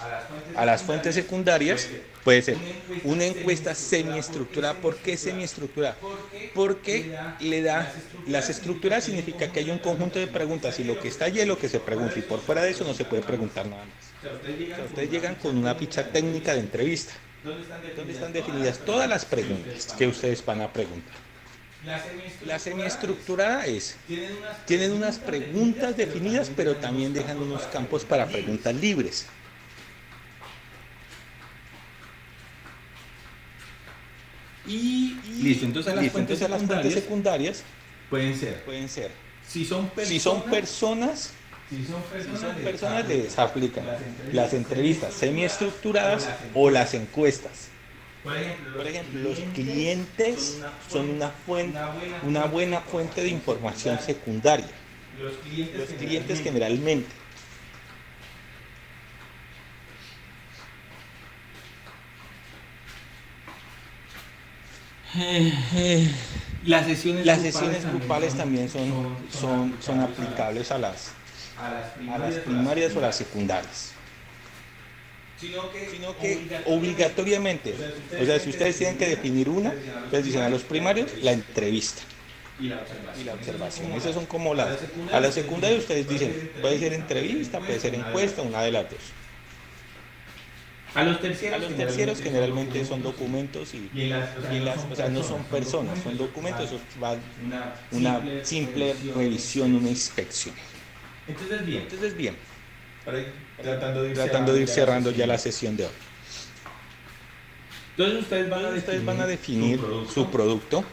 A las fuentes secundarias puede ser una encuesta semiestructurada. ¿Por qué semiestructurada? Porque le da, las estructuras significa que hay un conjunto de preguntas y lo que está allí es lo que se pregunta y por fuera de eso no se puede preguntar nada más. O sea, ustedes llegan con una ficha técnica de entrevista donde están definidas todas las preguntas que ustedes van a preguntar. La semiestructurada es, tienen unas preguntas definidas, pero también dejan unos campos para preguntas libres. Listo, entonces las fuentes secundarias pueden ser, si son personas, les aplican las entrevistas semiestructuradas o las encuestas. Por ejemplo, los clientes son una buena fuente de información secundaria. Los clientes generalmente. Las sesiones grupales también son aplicables a las primarias o a las secundarias. Sino que obligatoriamente, o sea, si ustedes tienen que definir una, ustedes dicen a los primarios la entrevista y la observación. Esas son como las. A la secundaria ustedes dicen, puede ser entrevista, puede ser encuesta, una de las dos. A los terciarios generalmente son documentos o sea, no son personas, son documentos, eso va una simple revisión, una inspección. Entonces bien, tratando de ir cerrando ya la sesión de hoy. Entonces ustedes van a definir su producto,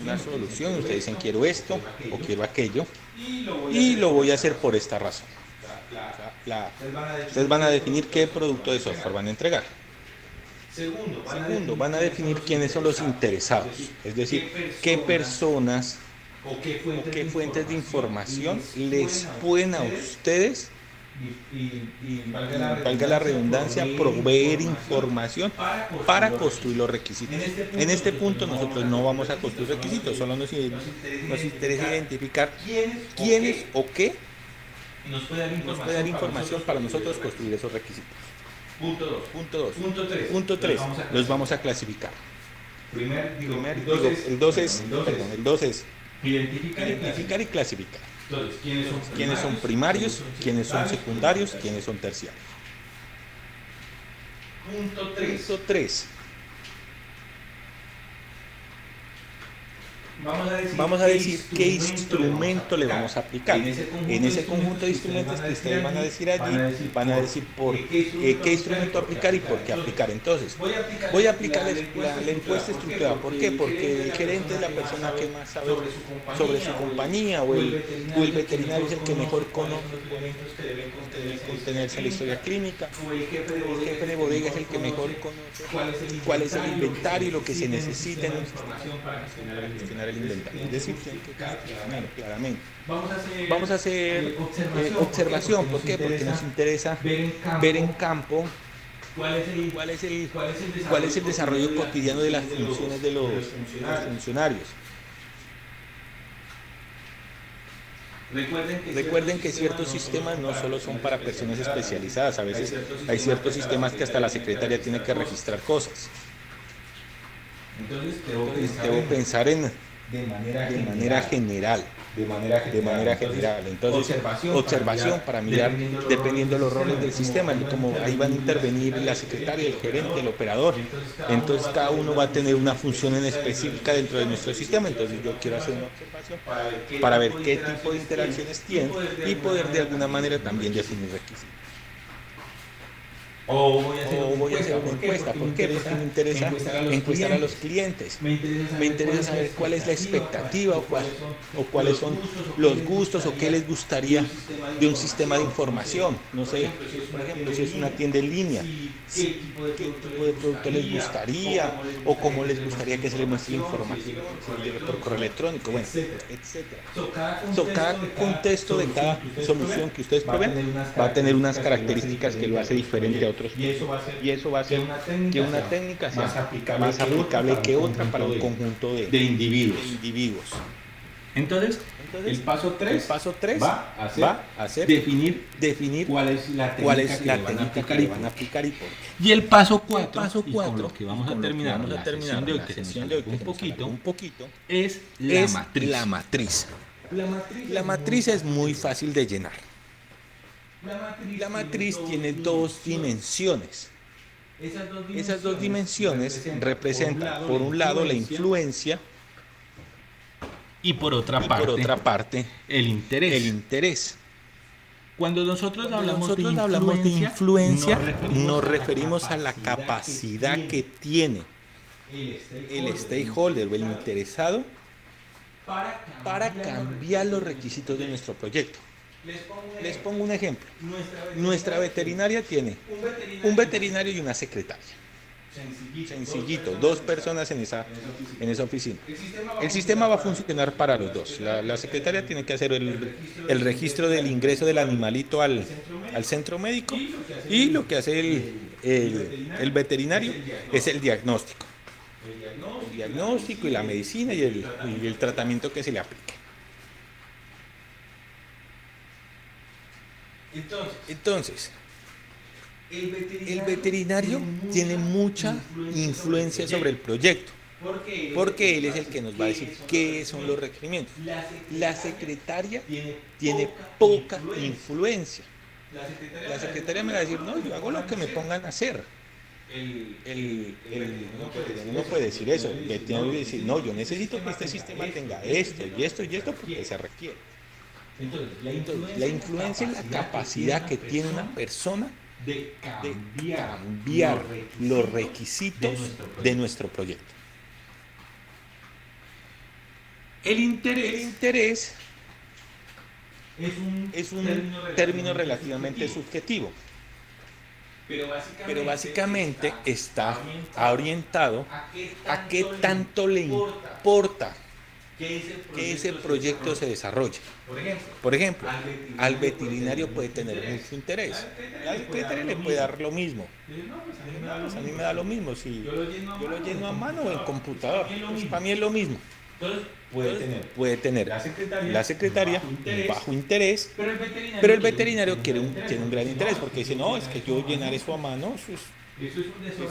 una solución, ustedes dicen quiero esto o quiero aquello y lo voy a hacer por esta razón. Ustedes van a definir qué producto de software van a entregar. Segundo, van a definir quiénes son los interesados, es decir, qué personas o qué fuentes de información les pueden a ustedes, valga la redundancia, proveer información para construir los requisitos. En este punto nosotros no vamos a construir requisitos, solo nos interesa identificar quiénes o qué nos puede dar información para nosotros construir esos requisitos. Punto 3. Los vamos a clasificar. El 2 es identificar y clasificar. Entonces, ¿quiénes son primarios? ¿Quiénes son secundarios? ¿Quiénes son terciarios? Punto 3. Vamos a decir qué instrumento le vamos a aplicar. En ese conjunto de instrumentos que ustedes van a decir allí, van a decir por qué instrumento aplicar y por qué aplicar. Entonces, voy a aplicar la encuesta estructurada. ¿Por qué? Porque el gerente es la persona que más sabe sobre su compañía o el veterinario es el que mejor conoce los documentos que deben contenerse en la historia clínica. O el jefe de bodega es el que mejor conoce cuál es el inventario y lo que se necesita en un sistema para gestionar el inventario. Es decir, claramente. Vamos a hacer observación. ¿Por qué? Porque nos interesa ver en campo cuál es el desarrollo cotidiano de las funciones de los funcionarios. Recuerden que ciertos sistemas no solo son para personas especializadas, a veces hay ciertos sistemas que hasta la secretaria tiene que registrar cosas. Entonces debo pensar de manera general. Entonces, observación para mirar, dependiendo de los roles del sistema, como ahí van a intervenir la secretaria, el gerente, el operador. Entonces, cada uno va a tener una función en específica dentro de nuestro sistema. Entonces, yo quiero hacer una observación para ver qué tipo de interacciones tienen y poder de alguna manera también definir requisitos. O voy a hacer una encuesta. ¿Por qué? Porque me interesa encuestar a los clientes. Me interesa saber cuál es la expectativa o cuales son los gustos o qué les gustaría de un sistema de información. No sé, por ejemplo, si es una tienda en línea, qué tipo de producto les gustaría o cómo les gustaría que se les muestre la información por correo electrónico, bueno, etcétera. Cada contexto de cada solución que ustedes prueben va a tener unas características que lo hace diferente a otros. Y eso va a hacer que una técnica sea más aplicable que otra para un conjunto de individuos. Entonces, el paso 3 va a ser definir cuál es la técnica que le van a aplicar y por qué. Y el paso 4, y con lo que vamos a terminar la sesión de hoy, que se nos alargó un poquito, es la matriz. La matriz es muy fácil de llenar. La matriz tiene dos dimensiones. Esas dos dimensiones representan, por un lado, la influencia y por otra parte, el interés. Cuando nosotros hablamos de influencia, nos referimos a la capacidad que tiene el stakeholder o el interesado para cambiar los requisitos de nuestro proyecto. Les pongo un ejemplo. Nuestra veterinaria tiene un veterinario y una secretaria. Sencillito, 2 personas en esa oficina. El sistema va a funcionar para los dos. La secretaria tiene que hacer el registro del ingreso del animalito al centro médico, y lo que hace el veterinario es el diagnóstico. El diagnóstico y la medicina y el tratamiento que se le aplique. Entonces, el veterinario tiene mucha influencia sobre el proyecto, porque él es el que nos va a decir qué son los requerimientos. La secretaria tiene poca influencia. La secretaria me va a decir, no, yo hago lo que me pongan a hacer. No puede decir eso. El veterinario puede decir, no, yo necesito que este sistema tenga esto y esto y esto porque se requiere. Entonces, la influencia es la capacidad que tiene una persona de cambiar los requisitos de nuestro proyecto. El interés es un término relativamente subjetivo, pero básicamente está orientado a qué tanto le importa que ese proyecto se desarrolle. Por ejemplo, al veterinario puede tener mucho interés. La secretaria le puede dar lo mismo. A mí me da lo mismo si yo lo lleno a mano o en computador. Pues para mí es lo mismo. Puede tener la secretaria un bajo interés, pero el veterinario tiene un gran interés, porque dice, no, es que yo llenar eso a mano, eso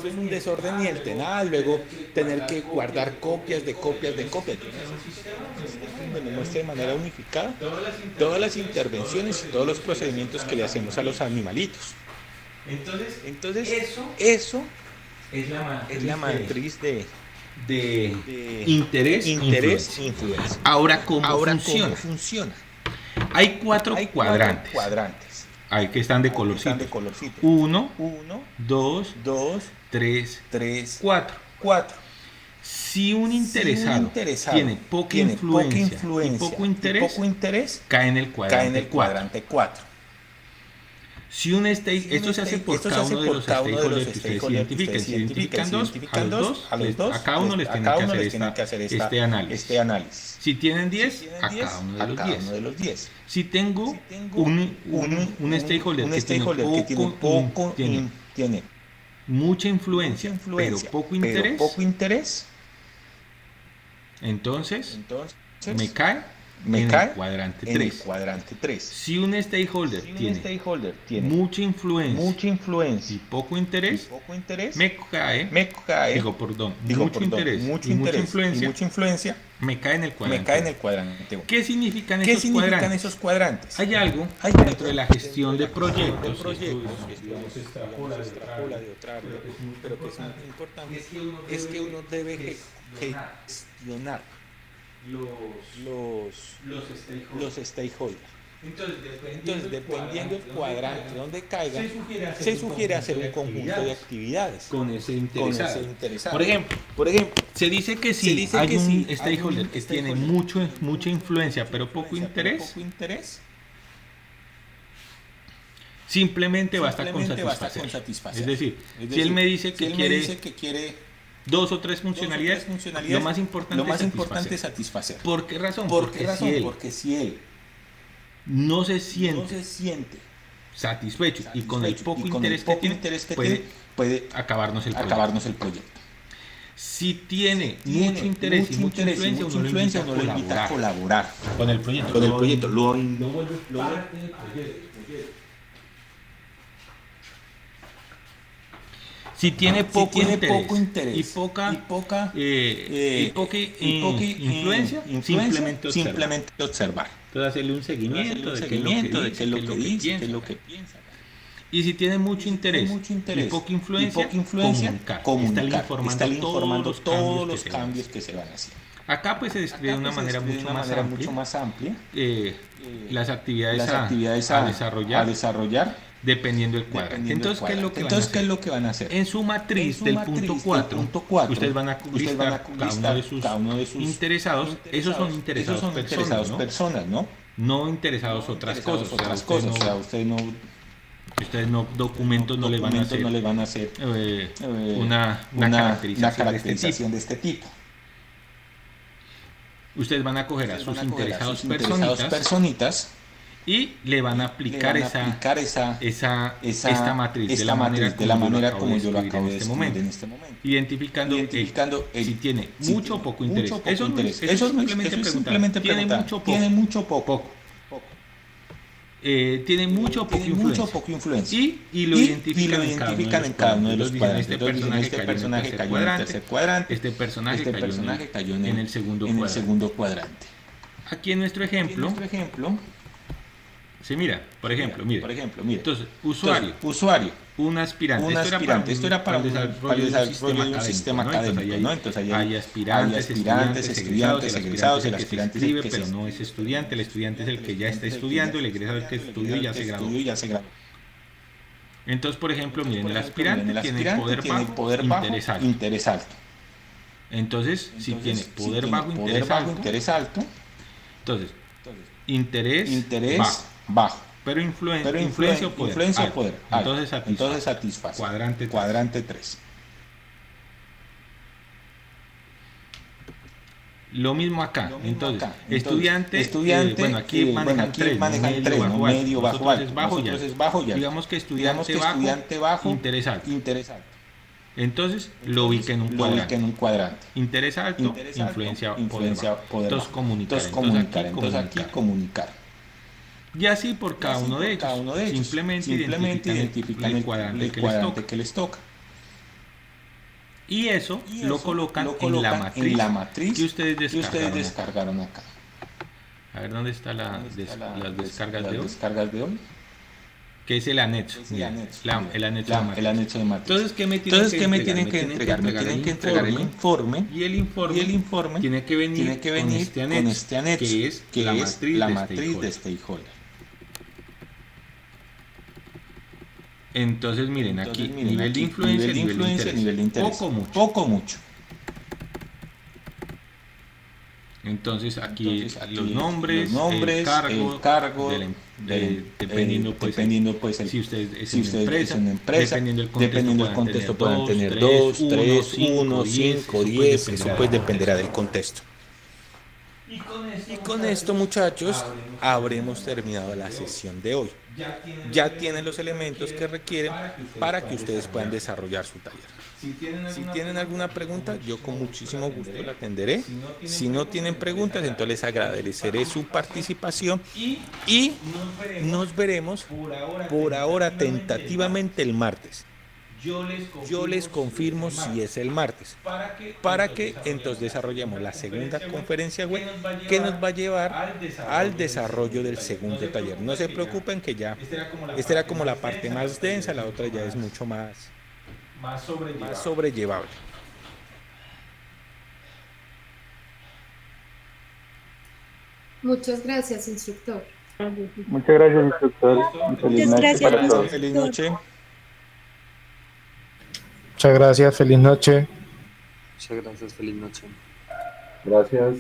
es un desorden y el tenaz, luego tener que guardar copias de copias de copias. Donde muestre de manera unificada todas las intervenciones y todos los procedimientos que le hacemos a los animalitos. Entonces eso es la matriz de interés e influencia. Ahora, ¿cómo funciona? Hay cuatro cuadrantes. Hay que están de colorcito. 1, 2, 3, 4. Si un interesado tiene poca influencia y poco interés, cae en el cuadrante 4. Si un esto se hace por cada uno de los stakeholders que ustedes identifiquen. Si identifican a los dos, a cada uno les tienen que hacer este análisis. Si tienen 10, a cada uno de los 10. Si tengo un stakeholder que tiene mucha influencia, pero poco interés, entonces me cae en el cuadrante 3. Si un stakeholder tiene mucha influencia y poco interés, me cae, mucho interés y mucha influencia, me cae en el cuadrante 1. ¿Qué significan esos cuadrantes? Hay algo dentro de la gestión de proyectos, pero que es muy importante, es que uno debe gestionar los stakeholders. Entonces, dependiendo del cuadrante donde caiga, se sugiere hacer un conjunto de actividades con ese interesado. Por ejemplo, se dice que si hay un stakeholder que tiene mucha influencia pero poco interés, simplemente basta con satisfacer. Es decir, si él me dice que quiere 2 o 3 funcionalidades, lo más importante es satisfacer. ¿Por qué razón? Porque si él no se siente satisfecho y con el poco interés que tiene, puede acabarnos el proyecto. Si tiene mucho interés y mucha influencia, uno lo invita a colaborar con el proyecto. Lo vuelve parte del proyecto. Si tiene poco interés y poca influencia, simplemente observar. Entonces hacerle un seguimiento de qué es lo que dice, qué es lo que piensa. Y si tiene mucho interés y poca influencia, comunicar. Estar informando todos los cambios que se van a hacer. Acá pues se describe de una manera mucho más amplia las actividades a desarrollar dependiendo del cuadrante. Entonces, ¿qué es lo que van a hacer? En su matriz del punto 4, ustedes van a listar cada uno de sus interesados. Esos son interesados personas, ¿no? No interesados otras cosas. O sea, ustedes no documentos no les van a hacer una caracterización de este tipo. Ustedes van a coger a sus interesados personitas y le van a aplicar esta matriz de la manera como yo lo acabo de describir en este momento. Identificando si tiene mucho o poco interés. Eso es simplemente preguntar. Tiene mucho o poco. Tiene mucho o poco influencia. Y lo identifican en cada uno de los cuadrantes. Este personaje cayó en el tercer cuadrante. Este personaje cayó en el segundo cuadrante. Aquí en nuestro ejemplo. Sí, mira, por ejemplo, mire. Entonces, usuario, un aspirante. Esto era para el desarrollo de un sistema académico, ¿no? Entonces, hay aspirantes, estudiantes, egresados, el aspirante escribe, pero no es estudiante, el estudiante es el que ya está estudiando, el egresado es el que estudió y ya se graduó. Entonces, por ejemplo, miren, el aspirante tiene poder bajo, interés alto. Entonces, si tiene poder bajo, interés alto, entonces, interés bajo, pero influencia o poder alto. Entonces satisface. Cuadrante 3. Lo mismo acá. Entonces, estudiante, bueno, aquí manejan tres, medio, bajo, alto. Nosotros es bajo y alto. Digamos que estudiante bajo, interés alto. Entonces, lo ubica en un cuadrante. Interés alto, influencia, poder. Entonces, comunicar. Entonces, aquí comunicar. Y así por cada uno de ellos. Simplemente identifican el cuadrante que les toca. Y eso lo colocan en la matriz que ustedes descargaron acá. A ver, ¿dónde están las descargas de hoy? Que es el anexo. El anexo de matriz. Entonces, ¿qué me tienen que entregar? Me tienen que entregar el informe. Y el informe tiene que venir con este anexo, que es la matriz de stakeholder. Entonces, miren, aquí nivel de influencia, nivel de interés. Poco, mucho. Entonces, aquí los nombres, el cargo dependiendo pues si usted es una empresa, dependiendo del contexto puedan tener 2, 3, 1, 5, 10, eso pues dependerá del contexto. Y con esto, muchachos, habremos terminado la sesión de hoy. Ya tienen los elementos que requieren para que ustedes puedan desarrollar su taller. Si tienen alguna pregunta, yo con muchísimo gusto la atenderé. Si no tienen preguntas, entonces les agradeceré su participación y nos veremos por ahora tentativamente el martes. Yo les confirmo si es el martes, para que entonces desarrollemos la segunda conferencia web que nos va a llevar al desarrollo del segundo taller. No se preocupen que ya, esta era como la parte más densa, la otra ya es mucho más sobrellevable. Muchas gracias, instructor. Muchas gracias, instructor. Feliz noche para todos. Feliz noche. Muchas gracias, feliz noche. Muchas gracias, feliz noche. Gracias.